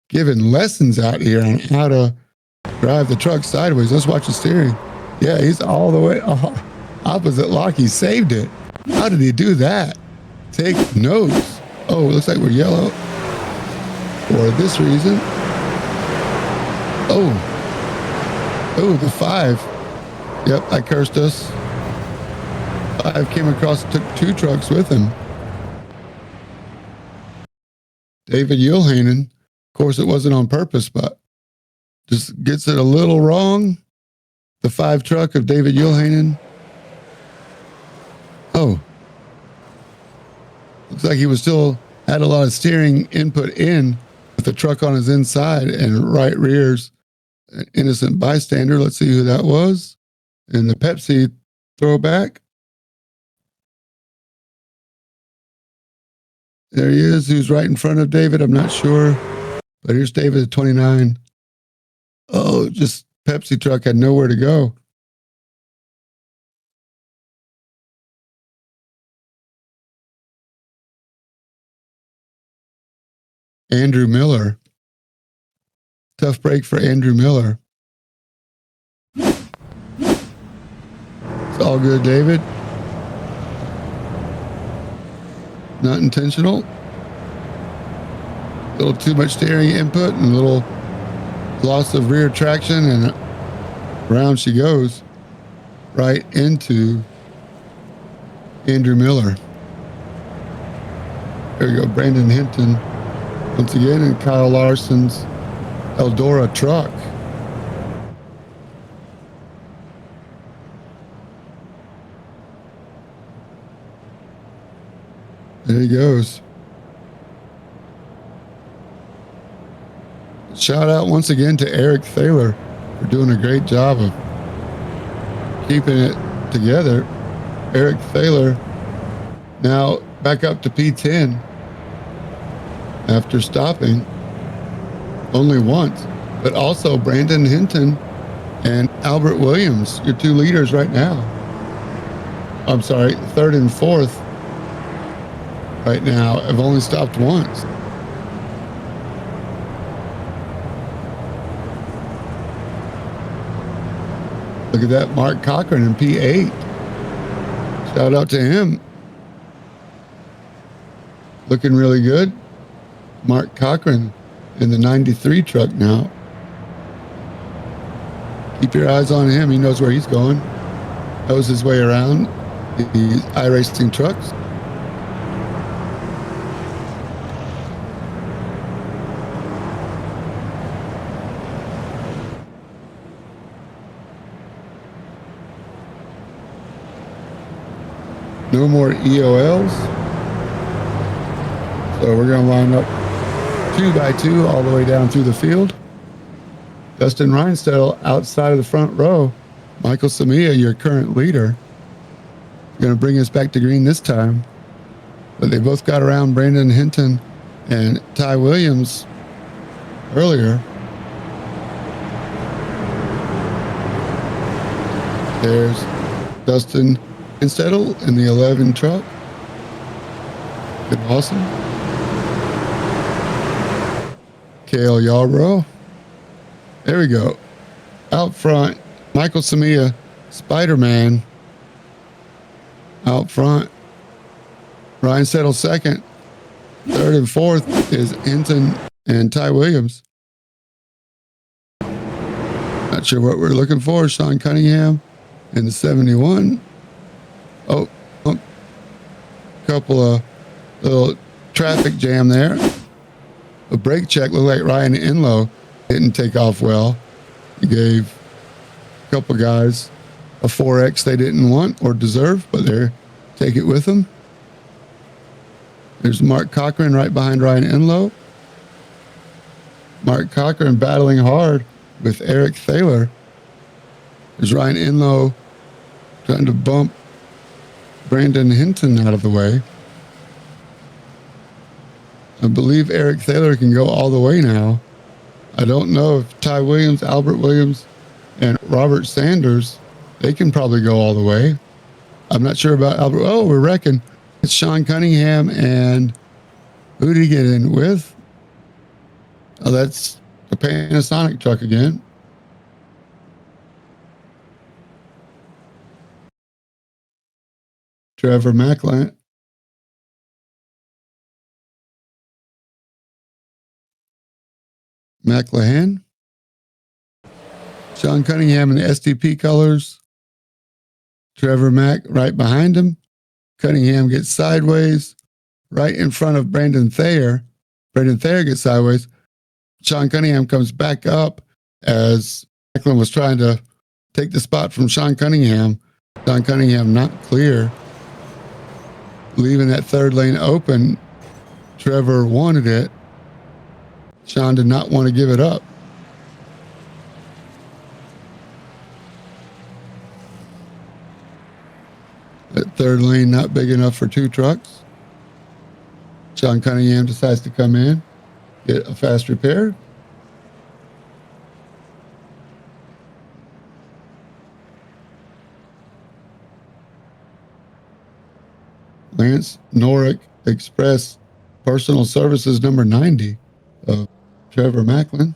giving lessons out here on how to drive the truck sideways. Let's watch the steering. Yeah, he's all the way opposite lock. He saved it. How did he do that? Take notes. Oh, it looks like we're yellow for this reason. Oh, the 5. Yep, I cursed us. 5 came across, took 2 trucks with him. David Yulhanen, of course, it wasn't on purpose, but just gets it a little wrong. The 5 truck of David Yulhanen. Oh, looks like he was still had a lot of steering input in with the truck on his inside and right rears an innocent bystander. Let's see who that was. And the Pepsi throwback. There he is. Who's right in front of David? I'm not sure. But here's David at 29. Oh, just Pepsi truck had nowhere to go. Andrew Miller. Tough break for Andrew Miller. It's all good, David. Not intentional. A little too much steering input and a little loss of rear traction, and around she goes right into Andrew Miller. There you go, Brandon Hinton once again in Kyle Larson's Eldora truck. There he goes. Shout out once again to Eric Thaler for doing a great job of keeping it together. Eric Thaler now back up to P10 after stopping only once, but also Brandon Hinton and Albert Williams, your 2 leaders right now. I'm sorry, 3rd and 4th right now have only stopped once. Look at that, Mark Cochran in P8. Shout out to him. Looking really good. Mark Cochran in the 93 truck now. Keep your eyes on him. He knows where he's going. Knows his way around these iRacing trucks. No more EOLs. So we're going to line up 2 by 2 all the way down through the field. Dustin Reinstedel outside of the front row. Michael Samia, your current leader, going to bring us back to green this time. But they both got around Brandon Hinton and Ty Williams earlier. There's Dustin Reinstedel in the 11 truck. Good, awesome. Cale Yarbrough. There we go. Out front, Michael Samia, Spider-Man. Out front. Ryan Settle second. 3rd and 4th is Hinton and Ty Williams. Not sure what we're looking for. Sean Cunningham in the 71. Oh, couple of little traffic jam there. A brake check looked like Ryan Enlow didn't take off well. He gave a couple guys a 4X they didn't want or deserve, but they're take it with them. There's Mark Cochran right behind Ryan Enlow. Mark Cochran battling hard with Eric Thaler. There's Ryan Enlow trying to bump Brandon Hinton out of the way. I believe Eric Thaler can go all the way now. I don't know if Ty Williams, Albert Williams, and Robert Sanders, they can probably go all the way. I'm not sure about Albert. Oh, we're wrecking. It's Sean Cunningham and who did he get in with? Oh, that's the Panasonic truck again. Trevor Macklin. McLahan. Sean Cunningham in the SDP colors. Trevor Mack right behind him. Cunningham gets sideways right in front of Brandon Thayer. Brandon Thayer gets sideways. Sean Cunningham comes back up as Macklin was trying to take the spot from Sean Cunningham. Sean Cunningham not clear. Leaving that third lane open. Trevor wanted it. Sean did not want to give it up. That third lane not big enough for two trucks. Sean Cunningham decides to come in, get a fast repair. Lance Norick Express Personal Services number 90 of Trevor Macklin.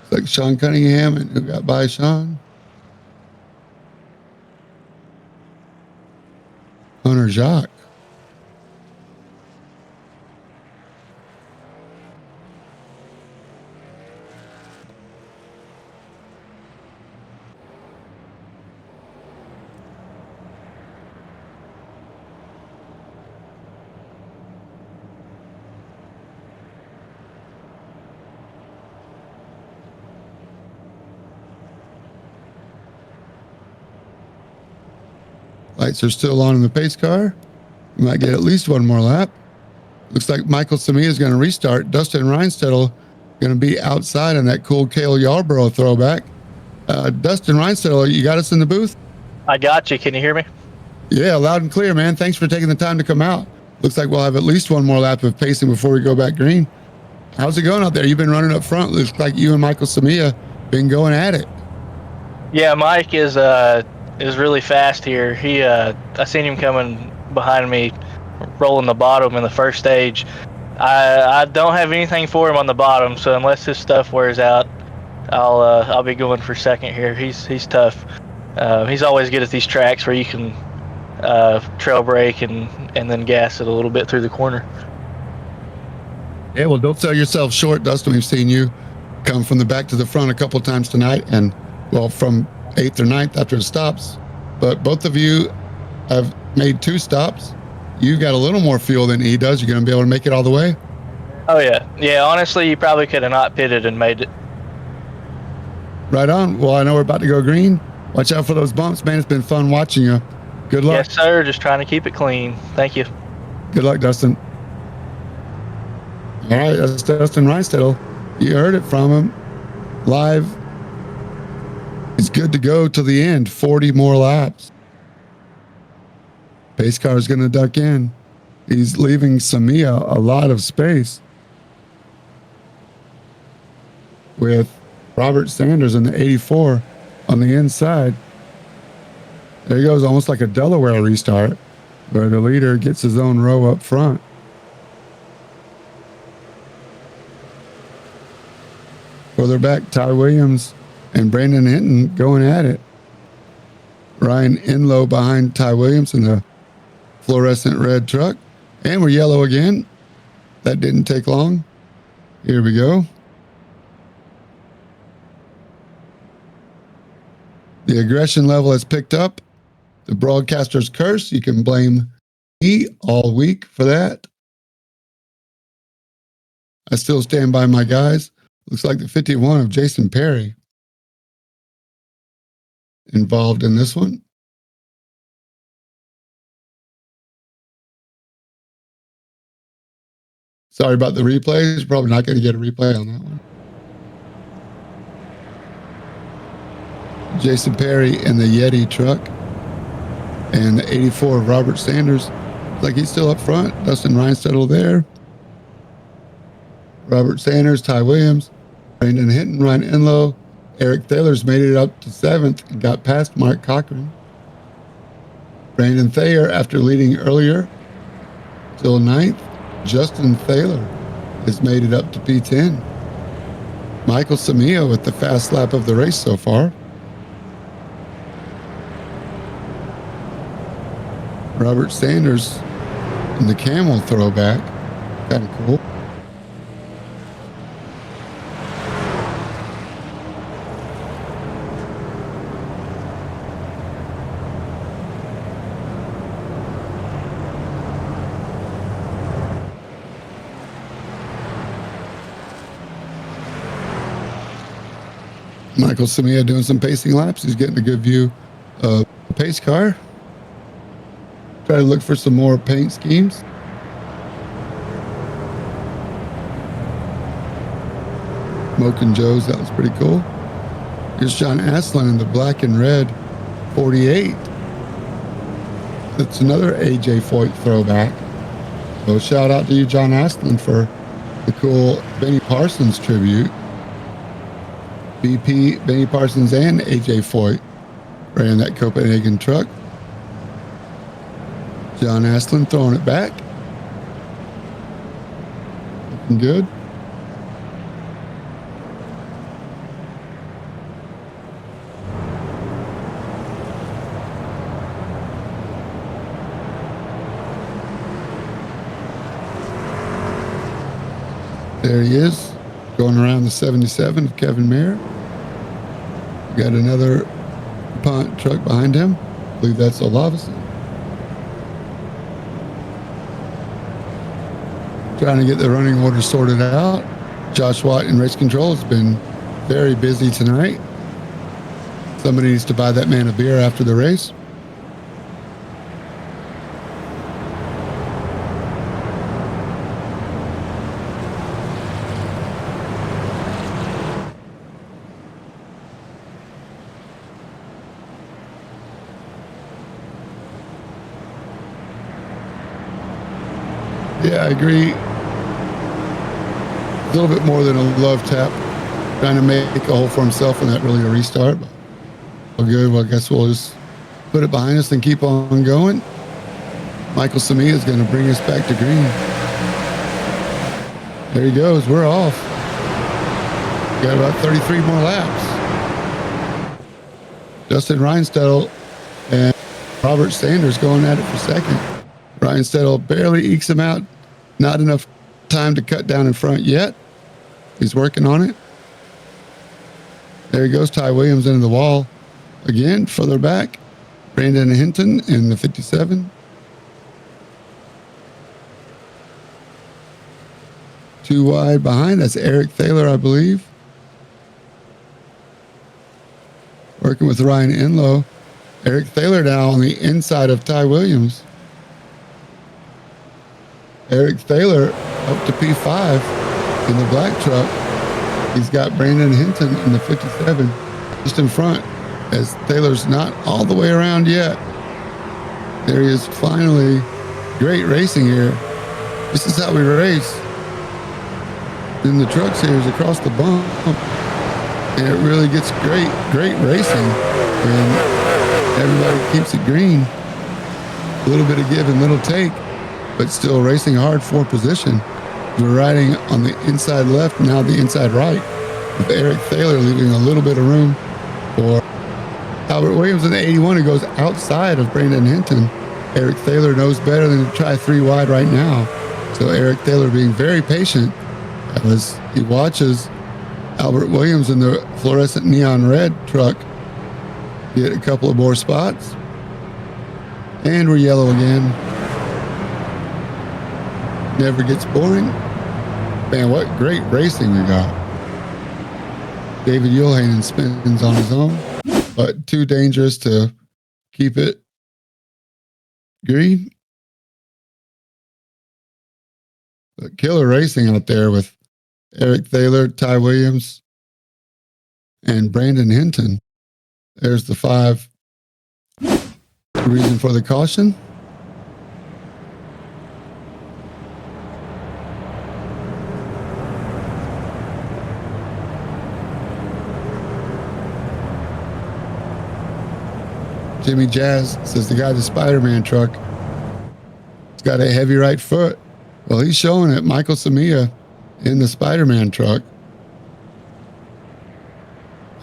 It's like Sean Cunningham, and who got by Sean? Hunter Jacques. Lights are still on in the pace car. We might get at least one more lap. Looks like Michael Samia is going to restart. Dustin Reinstedel going to be outside on that cool Cale Yarborough throwback. Dustin Reinstedel, you got us in the booth? I got you. Can you hear me? Yeah, loud and clear, man. Thanks for taking the time to come out. Looks like we'll have at least one more lap of pacing before we go back green. How's it going out there? You've been running up front. Looks like you and Michael Samia been going at it. Yeah, Mike is really fast here. I seen him coming behind me, rolling the bottom in the first stage. I don't have anything for him on the bottom, so unless his stuff wears out, I'll be going for second here. He's tough. He's always good at these tracks where you can trail brake and then gas it a little bit through the corner. Yeah, well, don't sell yourself short, Dustin. We've seen you come from the back to the front a couple times tonight, and well, from 8th or 9th after the stops. But both of you have made 2 stops. You got a little more fuel than he does. You're going to be able to make it all the way? Oh, yeah. Yeah, honestly, you probably could have not pitted and made it. Right on. Well, I know we're about to go green. Watch out for those bumps, man. It's been fun watching you. Good luck. Yes, sir. Just trying to keep it clean. Thank you. Good luck, Dustin. All right, that's Dustin Reinstedel. You heard it from him live. He's good to go to the end. 40 more laps. Pace car is going to duck in. He's leaving Samia a lot of space with Robert Sanders in the 84 on the inside. There he goes, almost like a Delaware restart, where the leader gets his own row up front. Further back, Ty Williams and Brandon Hinton going at it. Ryan Enlow behind Ty Williams in the fluorescent red truck. And we're yellow again. That didn't take long. Here we go. The aggression level has picked up. The broadcaster's curse. You can blame me all week for that. I still stand by my guys. Looks like the 51 of Jason Perry involved in this one. Sorry about the replays. Probably not going to get a replay on that one. Jason Perry in the Yeti truck. And the 84 of Robert Sanders. Looks like he's still up front. Dustin Reinstedel there. Robert Sanders, Ty Williams, Brandon Hinton, Ryan Enlow. Eric Thaler's made it up to 7th and got past Mark Cochran. Brandon Thayer, after leading earlier, till 9th. Justin Thaler has made it up to P10. Michael Samia with the fast lap of the race so far. Robert Sanders in the camel throwback. Kind of cool. Michael Samia doing some pacing laps. He's getting a good view of the pace car. Try to look for some more paint schemes. Moke and Joe's, that was pretty cool. Here's John Aslan in the black and red 48. That's another AJ Foyt throwback. So shout out to you, John Aslan, for the cool Benny Parsons tribute. BP, Benny Parsons, and AJ Foyt ran that Copenhagen truck. John Aslan throwing it back. Looking good. There he is, going around the 77 of Kevin Mayer. Got another punt truck behind him. I believe that's Olavison. Trying to get the running order sorted out. Josh Watt in race control has been very busy tonight. Somebody needs to buy that man a beer after the race. Yeah, I agree. A little bit more than a love tap. Trying to make a hole for himself and not really a restart. But well, good. Well, I guess we'll just put it behind us and keep on going. Michael Samia is going to bring us back to green. There he goes. We're off. Got about 33 more laps. Justin Reinstedel and Robert Sanders going at it for second. Reinstedel barely ekes him out. Not enough time to cut down in front yet. He's working on it. There he goes. Ty Williams into the wall. Again, further back. Brandon Hinton in the 57. Too wide behind. That's Eric Thaler, I believe. Working with Ryan Enlow. Eric Thaler now on the inside of Ty Williams. Eric Thaler up to P5 in the black truck. He's got Brandon Hinton in the 57 just in front, as Thaler's not all the way around yet. There he is finally. Great racing here. This is how we race in the truck series across the bump. And it really gets great racing. And everybody keeps it green. A little bit of give and little take, but still racing hard for position. We're riding on the inside left, now the inside right, with Eric Thaler leaving a little bit of room for Albert Williams in the 81, who goes outside of Brandon Hinton. Eric Thaler knows better than to try 3 wide right now. So Eric Thaler being very patient as he watches Albert Williams in the fluorescent neon red truck get a couple of more spots. And we're yellow again. Never gets boring. Man, what great racing we got. David Uelhanen spins on his own, but too dangerous to keep it green. But killer racing out there with Eric Thaler, Ty Williams, and Brandon Hinton. There's the 5. Reason for the caution. Jimmy Jazz says the guy in the Spider-Man truck has got a heavy right foot. Well, he's showing it. Michael Samia in the Spider-Man truck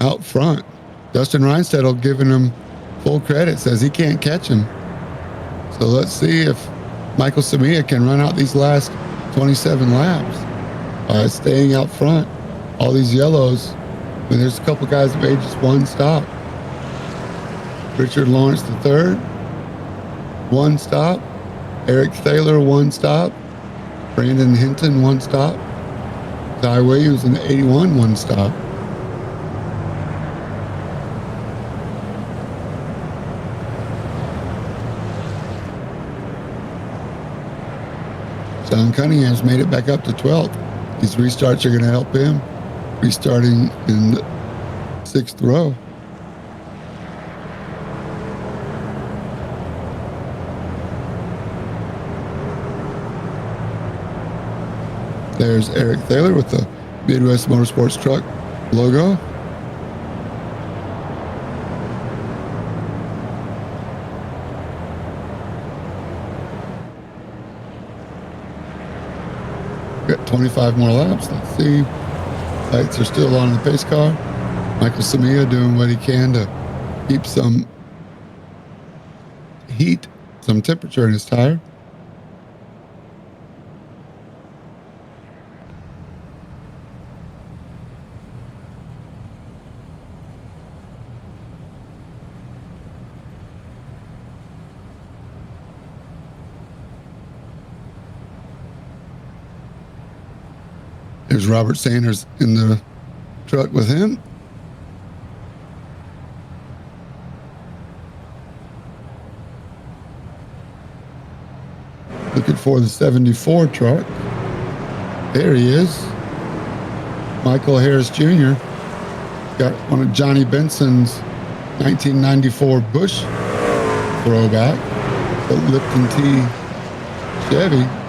out front. Dustin Reinstedel giving him full credit, says he can't catch him. So let's see if Michael Samia can run out these last 27 laps by staying out front. All these yellows. I mean, there's a couple guys that made just one stop. Richard Lawrence III, one stop. Eric Thaler, one stop. Brandon Hinton, one stop. Ty Williams in the 81, one stop. Sean Cunningham's made it back up to 12th. These restarts are going to help him. Restarting in the 6th row. There's Eric Thaler with the Midwest Motorsports truck logo. Got 25 more laps. Let's see. Lights are still on in the pace car. Michael Samia doing what he can to keep some heat, some temperature in his tire. There's Robert Sanders in the truck with him. Looking for the 74 truck. There he is. Michael Harris Jr. Got one of Johnny Benson's 1994 Bush throwback, the Lipton T Chevy.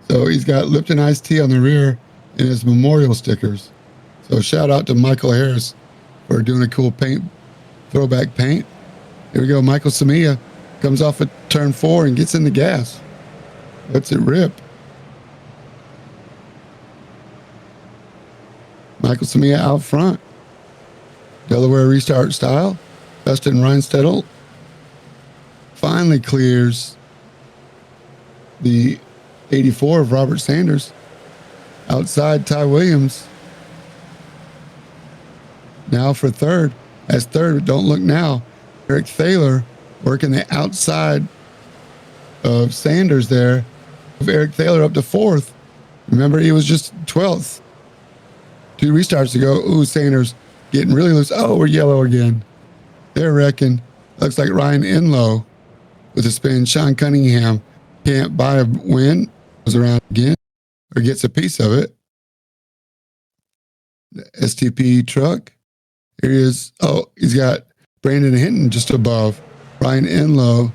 So he's got Lipton Iced Tea on the rear and his memorial stickers. So shout out to Michael Harris for doing a cool paint, throwback paint. Here we go. Michael Samia comes off at turn 4 and gets in the gas. Lets it rip. Michael Samia out front. Delaware restart style. Dustin Reinstedel finally clears the 84 of Robert Sanders. Outside, Ty Williams now for third. As third, don't look now, Eric Thaler working the outside of Sanders there. Of Eric Thaler up to 4th. Remember, he was just 12th. 2 restarts ago. Ooh, Sanders getting really loose. Oh, we're yellow again. They're wrecking. Looks like Ryan Enlow with a spin. Sean Cunningham can't buy a win. Goes around again or gets a piece of it. The STP truck. Here he is. Oh, he's got Brandon Hinton just above. Ryan Enlow.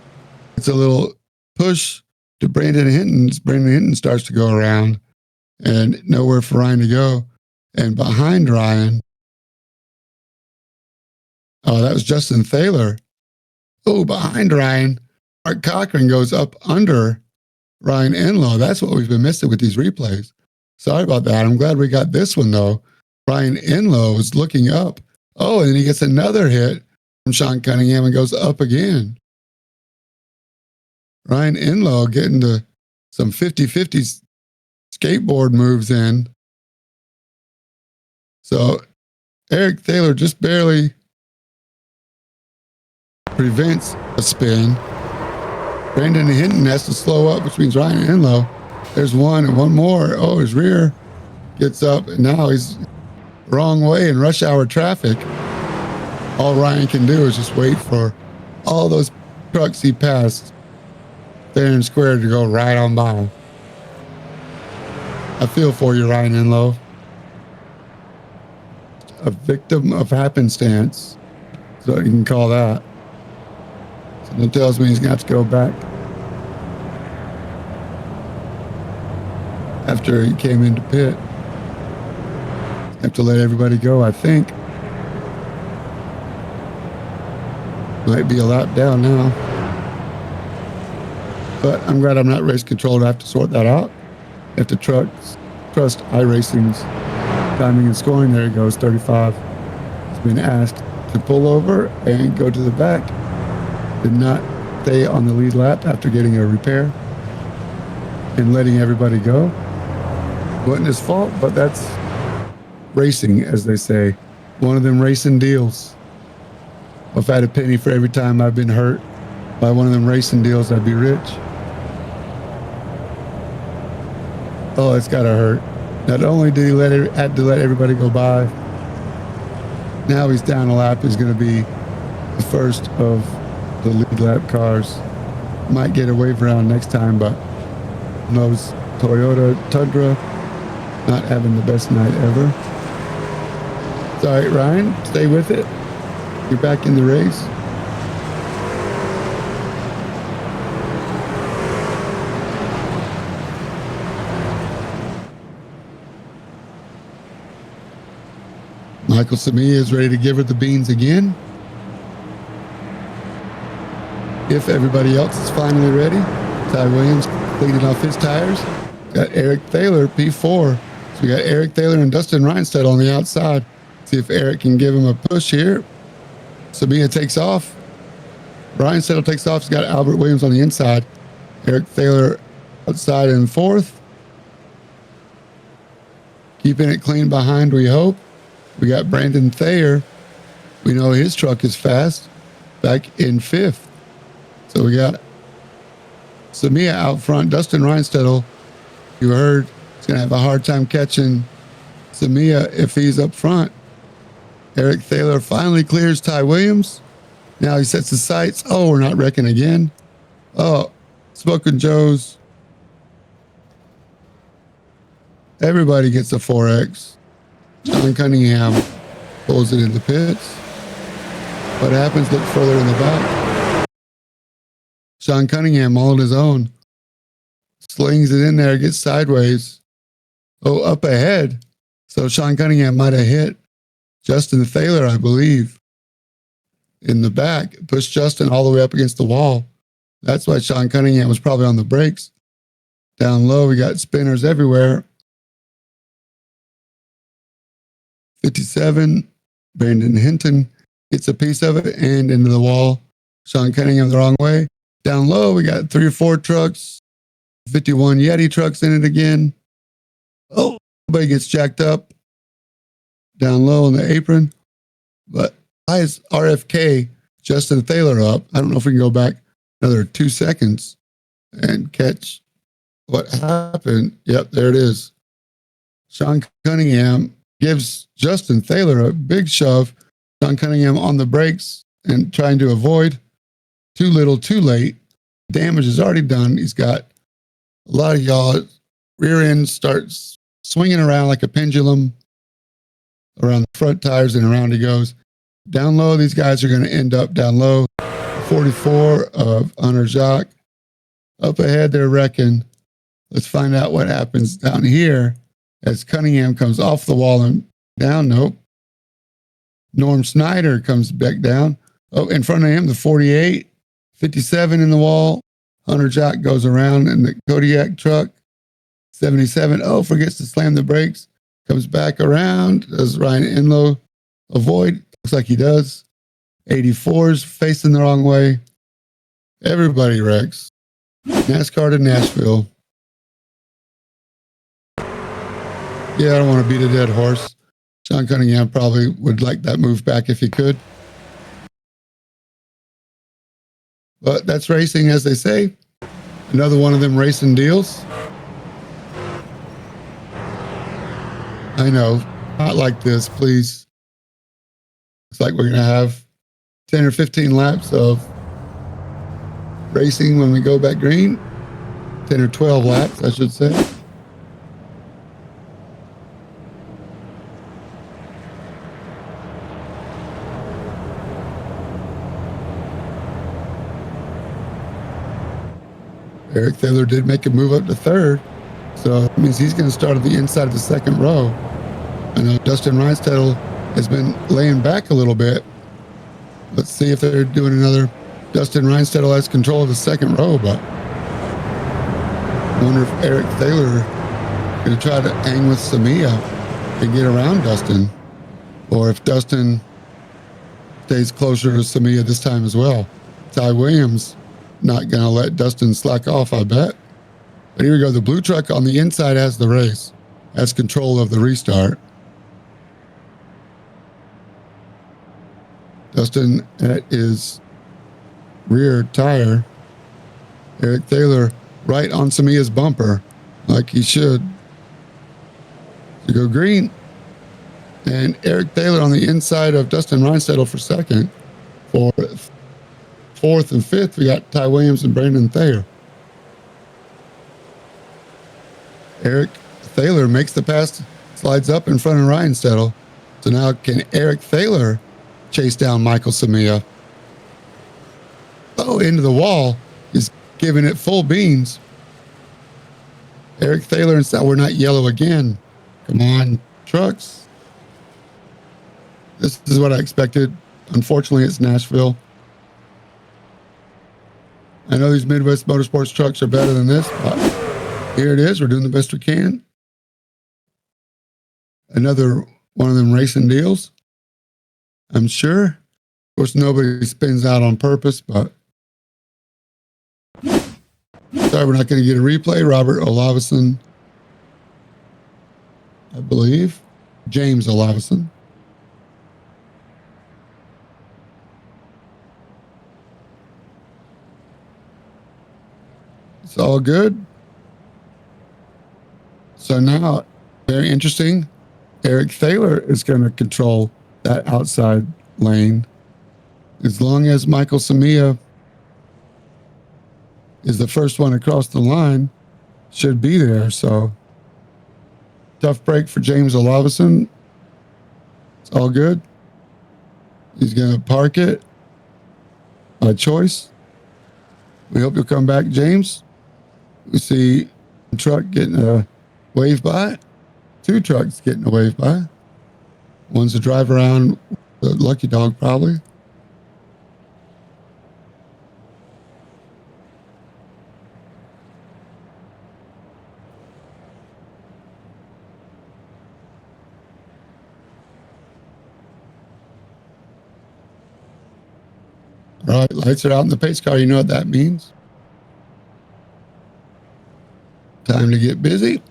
It's a little push to Brandon Hinton. Brandon Hinton starts to go around and nowhere for Ryan to go. And behind Ryan, oh, that was Justin Thaler. Oh, behind Ryan, Mark Cochran goes up under Ryan Enlow. That's what we've been missing with these replays. Sorry about that. I'm glad we got this one, though. Ryan Enlow is looking up. Oh, and then he gets another hit from Sean Cunningham and goes up again. Ryan Enlow getting to some 50-50 skateboard moves in. So Eric Thaler just barely prevents a spin. Brandon Hinton has to slow up, which means Ryan Enlow. There's one and one more. Oh, his rear gets up, and now he's wrong way in rush hour traffic. All Ryan can do is just wait for all those trucks he passed fair and square to go right on by. I feel for you, Ryan Enlow. A victim of happenstance. So you can call that. So that tells me he's going to have to go back after he came into pit. Have to let everybody go, I think. Might be a lap down now. But I'm glad I'm not race control to have to sort that out. If the trucks trust iRacing's timing and scoring, there he goes, 35. He's been asked to pull over and go to the back. Did not stay on the lead lap after getting a repair and letting everybody go. Wasn't his fault, but that's racing, as they say. One of them racing deals. If I had a penny for every time I've been hurt by one of them racing deals, I'd be rich. Oh, it's gotta hurt. Not only did he had to let everybody go by, now he's down a lap. He's going to be the first of the lead lap cars. Might get a wave around next time, but knows Toyota Tundra not having the best night ever. It's all right, Ryan. Stay with it. You're back in the race. Michael Samia is ready to give her the beans again. If everybody else is finally ready, Ty Williams cleaning off his tires. Got Eric Thaler, P4. So we got Eric Thaler and Dustin Reinstedt on the outside. See if Eric can give him a push here. Samia takes off. Reinstedt takes off. He's got Albert Williams on the inside. Eric Thaler outside in fourth. Keeping it clean behind, we hope. We got Brandon Thayer. We know his truck is fast. Back in fifth. So we got Samia out front. Dustin Reinstedt, you heard, he's going to have a hard time catching Samia if he's up front. Eric Thaler finally clears Ty Williams. Now he sets the sights. Oh, we're not wrecking again. Oh, Smoking Joe's. Everybody gets a 4X. John Cunningham pulls it in the pits. What happens? Look further in the back. Sean Cunningham all on his own. Slings it in there, gets sideways. Oh, up ahead. So Sean Cunningham might have hit Justin Thaler, I believe, in the back. Pushed Justin all the way up against the wall. That's why Sean Cunningham was probably on the brakes. Down low, we got spinners everywhere. 57, Brandon Hinton gets a piece of it and into the wall. Sean Cunningham the wrong way. Down low, we got 3 or 4 trucks. 51 Yeti trucks in it again. Oh, everybody gets jacked up. Down low on the apron. But high as RFK, Justin Thaler up. I don't know if we can go back another 2 seconds and catch what happened. Yep, there it is. Sean Cunningham gives Justin Thaler a big shove. Sean Cunningham on the brakes and trying to avoid. Too little, too late. Damage is already done. He's got a lot of y'all. Rear end starts swinging around like a pendulum around the front tires, and around he goes. Down low, these guys are going to end up down low. 44 of Hunter Jacques. Up ahead, they're wrecking. Let's find out what happens down here as Cunningham comes off the wall and down. Nope. Norm Snyder comes back down. Oh, in front of him, the 48, 57 in the wall. Hunter Jacques goes around in the Kodiak truck. 77, oh, forgets to slam the brakes. Comes back around. Does Ryan Enlow avoid? Looks like he does. 84's facing the wrong way. Everybody wrecks. NASCAR to Nashville. Yeah, I don't want to beat a dead horse. Sean Cunningham probably would like that move back if he could. But that's racing, as they say. Another one of them racing deals. I know. Not like this, please. Looks like we're going to have 10 or 15 laps of racing when we go back green. 10 or 12 laps, I should say. Eric Thaler did make a move up to third, so it means he's going to start at the inside of the second row. I know Dustin Reinstedt has been laying back a little bit. Let's see if they're doing another. Dustin Reinstedt has control of the second row, but I wonder if Eric Thaler going to try to hang with Samia and get around Dustin. Or if Dustin stays closer to Samia this time as well. Ty Williams not going to let Dustin slack off, I bet. But here we go. The blue truck on the inside has the race, has control of the restart. Dustin at his rear tire. Eric Thaler right on Samia's bumper, like he should. To go green. And Eric Thaler on the inside of Dustin Reinsettle for second. For fourth and fifth, we got Ty Williams and Brandon Thayer. Eric Thaler makes the pass, slides up in front of Reinsettle. So now can Eric Thaler chase down Michael Samia? Oh, into the wall. He's giving it full beans. Eric Thaler and we're not yellow again. Come on, trucks. This is what I expected. Unfortunately, it's Nashville. I know these Midwest Motorsports trucks are better than this, but here it is. We're doing the best we can. Another one of them racing deals, I'm sure. Of course, nobody spins out on purpose, but sorry, we're not going to get a replay. Robert Olavison, I believe. James Olavison. It's all good. So now, very interesting. Eric Thaler is going to control that outside lane. As long as Michael Samia is the first one across the line, should be there. So tough break for James Olavison. It's all good. He's going to park it by choice. We hope you'll come back, James. We see a truck getting a wave by. Two trucks getting a wave by. One's a drive around the lucky dog, probably. All right, lights are out in the pace car. You know what that means. Time to get busy.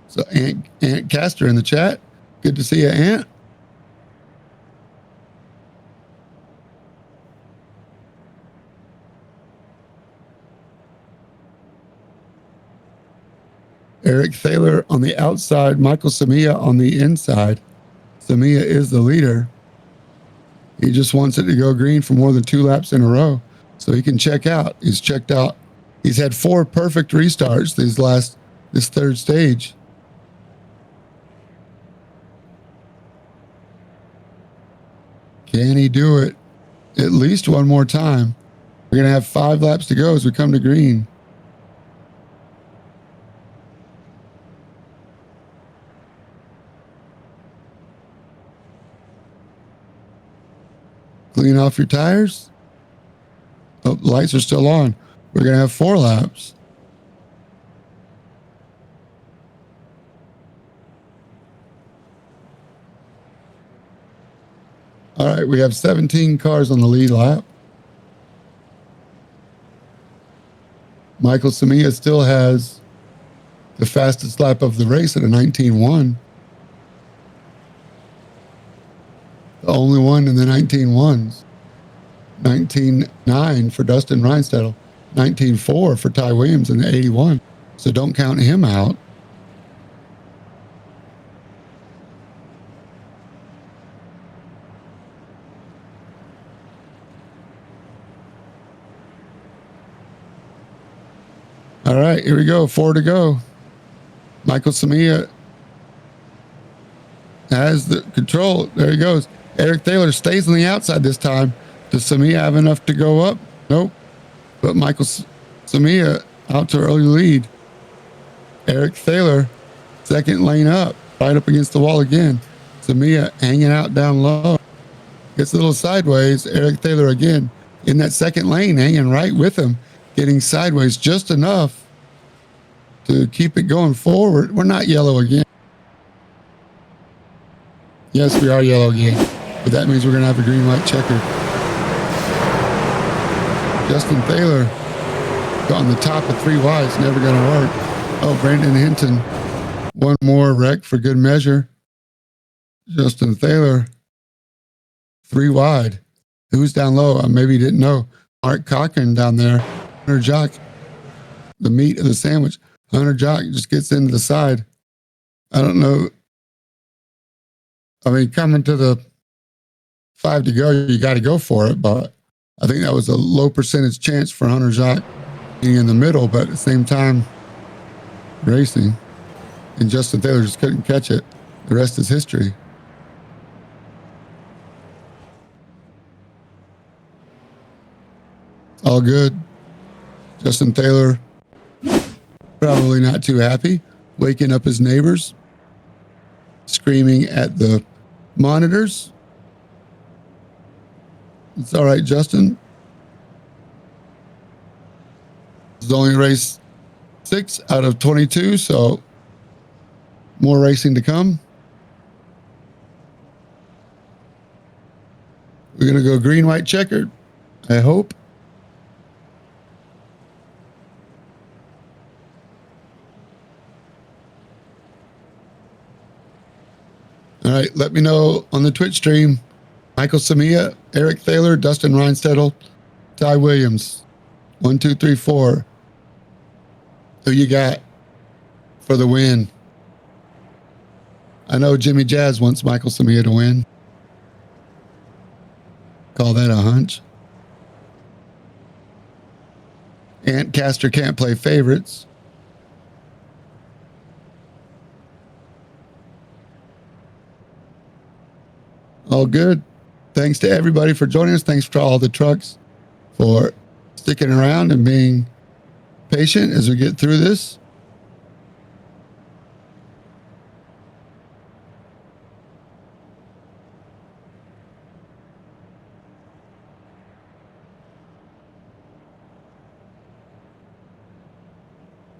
So Ant Castor in the chat. Good to see you, Ant. Eric Thaler on the outside, Michael Samia on the inside. Samia is the leader. He just wants it to go green for more than 2 laps in a row so he can check out. He's checked out. He's had 4 perfect restarts this third stage. Can he do it at least one more time? We're going to have 5 laps to go as we come to green. Clean off your tires. Oh, the lights are still on. We're going to have 4 laps. All right, we have 17 cars on the lead lap. Michael Samia still has the fastest lap of the race at a 19.1. The only one in the 19.1s. 19.9 for Dustin Reinsettle. 19.4 for Ty Williams in the 81. So don't count him out. All right, here we go. 4 to go. Michael Samia has the control. There he goes. Eric Thaler stays on the outside this time. Does Samia have enough to go up? Nope. But Michael Samia out to early lead. Eric Thaler, second lane up, right up against the wall again. Samia hanging out down low. Gets a little sideways. Eric Taylor again in that second lane, hanging right with him, getting sideways just enough to keep it going forward. We're not yellow again. Yes, we are yellow again, but that means we're going to have a green, white checker. Justin Taylor on the top of 3 wides, never going to work. Oh, Brandon Hinton, one more wreck for good measure. Justin Taylor, 3 wide. Who's down low? Maybe you didn't know. Mark Cochran down there. Hunter Jock, the meat of the sandwich. Hunter Jock just gets into the side. I don't know. I mean, coming to the 5 to go, you got to go for it. But I think that was a low percentage chance for Hunter Jock being in the middle, but at the same time, racing. And Justin Taylor just couldn't catch it. The rest is history. All good. Justin Taylor, probably not too happy, waking up his neighbors, screaming at the monitors. It's all right, Justin. This is only race 6 out of 22, so more racing to come. We're going to go green, white, checkered, I hope. All right, let me know on the Twitch stream. Michael Samia, Eric Thaler, Dustin Reinstedel, Ty Williams. 1, 2, 3, 4. Who you got for the win? I know Jimmy Jazz wants Michael Samia to win. Call that a hunch. Ant Caster can't play favorites. All good. Thanks to everybody for joining us. Thanks to all the trucks for sticking around and being patient as we get through this.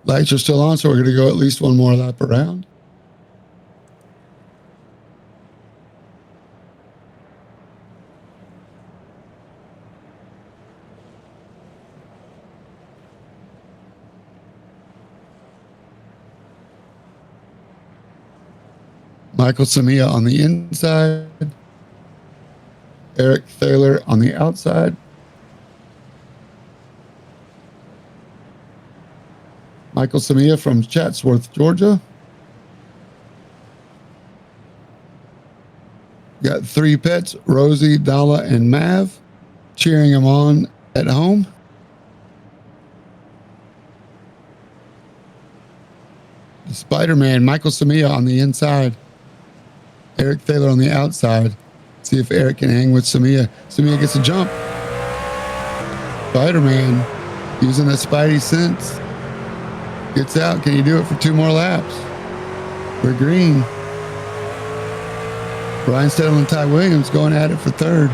Lights are still on, so we're going to go at least one more lap around. Michael Samia on the inside. Eric Thaler on the outside. Michael Samia from Chatsworth, Georgia. Got 3 pets, Rosie, Dala, and Mav, cheering him on at home. Spider-Man, Michael Samia on the inside. Eric Thaler on the outside. See if Eric can hang with Samia. Samia gets a jump. Spider-Man using a Spidey sense. Gets out. Can you do it for 2 more laps? We're green. Ryan Stedel and Ty Williams going at it for 3rd.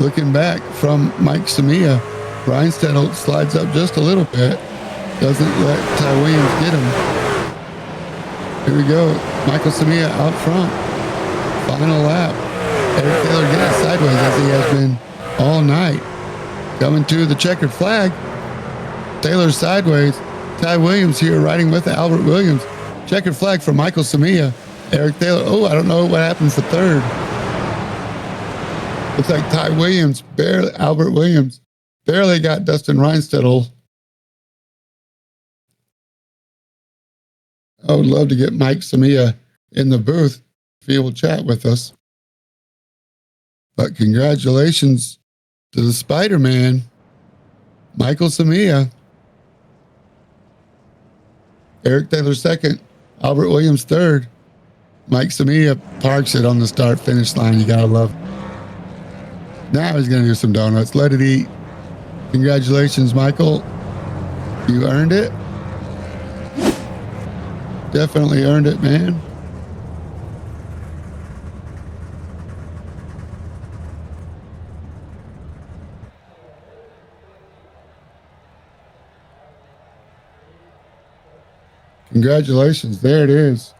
Looking back from Mike Samia. Ryan Stedel slides up just a little bit. Doesn't let Ty Williams get him. Here we go. Michael Samia out front. Final lap. Eric Taylor getting sideways as he has been all night. Coming to the checkered flag. Taylor sideways. Ty Williams here riding with Albert Williams. Checkered flag for Michael Samia. Eric Taylor. Oh, I don't know what happened for 3rd. Looks like Ty Williams, Albert Williams, barely got Dustin Reinstedel. I would love to get Mike Samia in the booth if he will chat with us. But congratulations to the Spider-Man, Michael Samia. Eric Taylor 2nd, Albert Williams 3rd. Mike Samia parks it on the start-finish line. You gotta love it. Now he's gonna do some donuts. Let it eat. Congratulations, Michael. You earned it. Definitely earned it, man. Congratulations. There it is.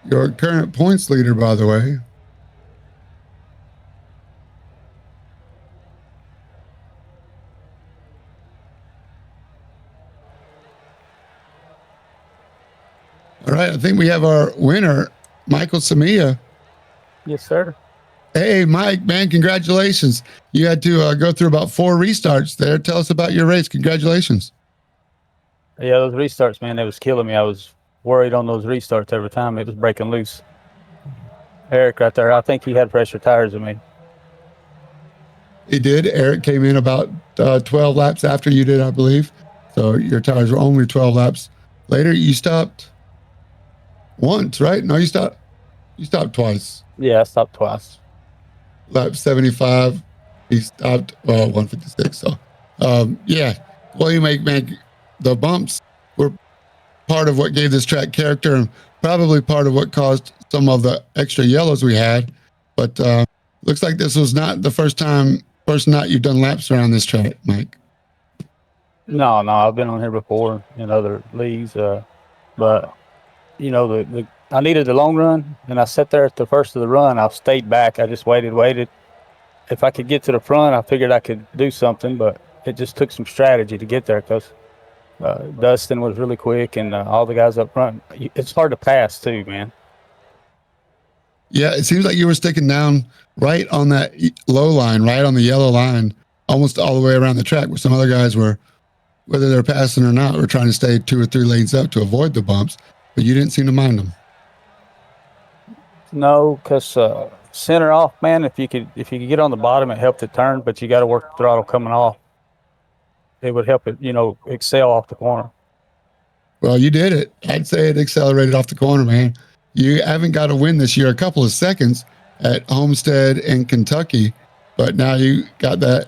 Your current points leader, by the way. All right, I think we have our winner, Michael Samia. Yes, sir. Hey, Mike, man, congratulations. You had to go through about 4 restarts there. Tell us about your race. Congratulations. Yeah, those restarts, man, they was killing me. I was worried on those restarts every time. It was breaking loose. Eric right there, I think he had fresher tires than me. He did. Eric came in about 12 laps after you did, I believe. So your tires were only 12 laps later. You stopped once, right? No, you stopped twice. Yeah, I stopped twice. Lap 75, he stopped 156. So yeah, well, you make, man, the bumps were part of what gave this track character and probably part of what caused some of the extra yellows we had. But looks like this was not the first night you've done laps around this track, Mike. No, I've been on here before in other leagues, but you know, I needed the long run, and I sat there at the first of the run. I stayed back. I just waited. If I could get to the front, I figured I could do something, but it just took some strategy to get there because Dustin was really quick, and all the guys up front. It's hard to pass too, man. Yeah, it seems like you were sticking down right on that low line, right on the yellow line, almost all the way around the track, where some other guys were, whether they're passing or not, were trying to stay 2 or 3 lanes up to avoid the bumps, but you didn't seem to mind them. No, because center off, man. If you could get on the bottom, it helped it turn, but you got to work the throttle coming off. It would help it, excel off the corner. Well, you did it. I'd say it accelerated off the corner, man. You haven't got a win this year, a couple of seconds at Homestead and Kentucky, but now you got that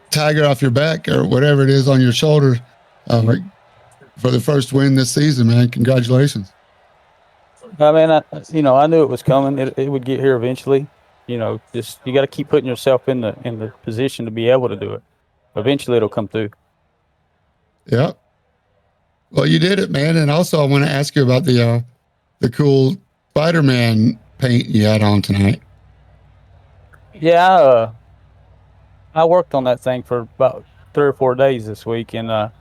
tiger off your back or whatever it is on your shoulder for the first win this season, man. Congratulations. I mean, I knew it was coming. It would get here eventually. Just you got to keep putting yourself in the position to be able to do it. Eventually, it'll come through. Yeah. Well, you did it, man. And also, I want to ask you about the cool Spider-Man paint you had on tonight. Yeah, I worked on that thing for about 3 or 4 days this week, and I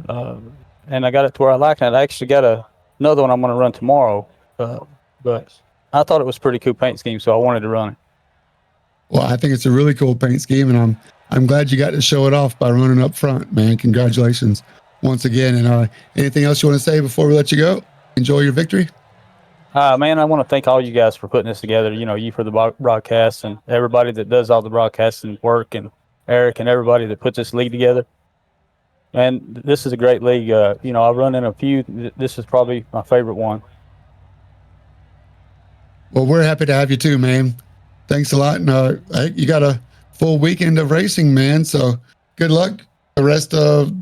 got it to where I like it. I actually got another one I'm going to run tomorrow, but I thought it was a pretty cool paint scheme, so I wanted to run it. Well, I think it's a really cool paint scheme, and I'm glad you got to show it off by running up front, man. Congratulations once again. And anything else you want to say before we let you go? Enjoy your victory. Man, I want to thank all you guys for putting this together. You for the broadcast and everybody that does all the broadcasting work, and Eric and everybody that puts this league together. And this is a great league. I've run in a few. This is probably my favorite one. Well, we're happy to have you too, man. Thanks a lot. And you got a full weekend of racing, man. So good luck the rest of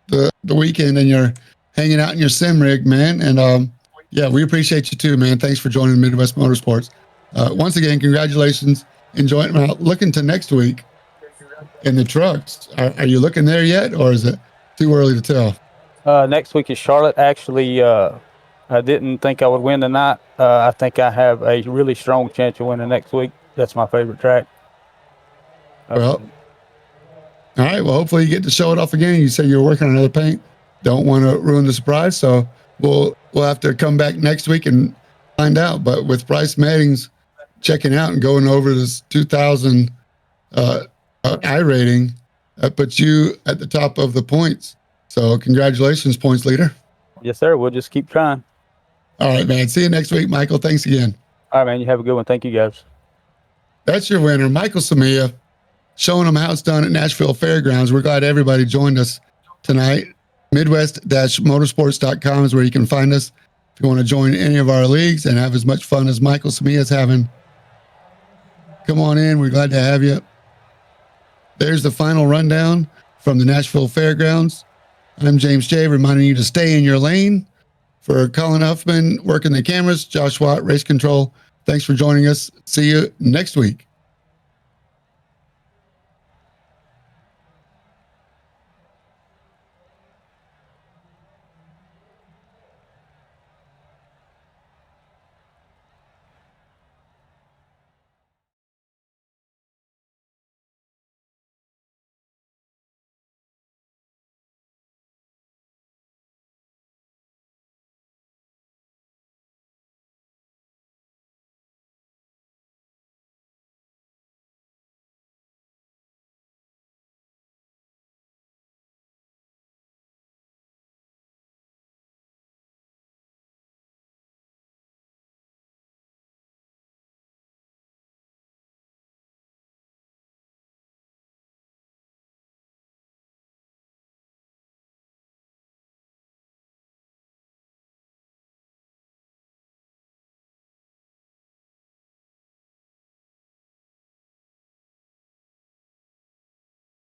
the weekend, and you're hanging out in your sim rig, man. And yeah, we appreciate you too, man. Thanks for joining Midwest Motorsports. Once again, congratulations. Enjoy it. Now, looking to next week in the trucks. Are you looking there yet, or is it too early to tell? Next week is Charlotte. Actually, I didn't think I would win tonight. I think I have a really strong chance of winning next week. That's my favorite track. Well, all right. Well, hopefully you get to show it off again. You say you're working on another paint. Don't want to ruin the surprise, so we'll have to come back next week and find out. But with Bryce Maddings checking out and going over this 2000 I rating, that puts you at the top of the points. So congratulations, points leader. Yes, sir. We'll just keep trying. All right, man. See you next week, Michael. Thanks again. All right, man. You have a good one. Thank you, guys. That's your winner, Michael Samia, showing them how it's done at Nashville Fairgrounds. We're glad everybody joined us tonight. Midwest-motorsports.com is where you can find us if you want to join any of our leagues and have as much fun as Michael Samia is having. Come on in. We're glad to have you. There's the final rundown from the Nashville Fairgrounds. I'm James J., reminding you to stay in your lane. For Colin Huffman, working the cameras, Josh Watt, race control, thanks for joining us. See you next week.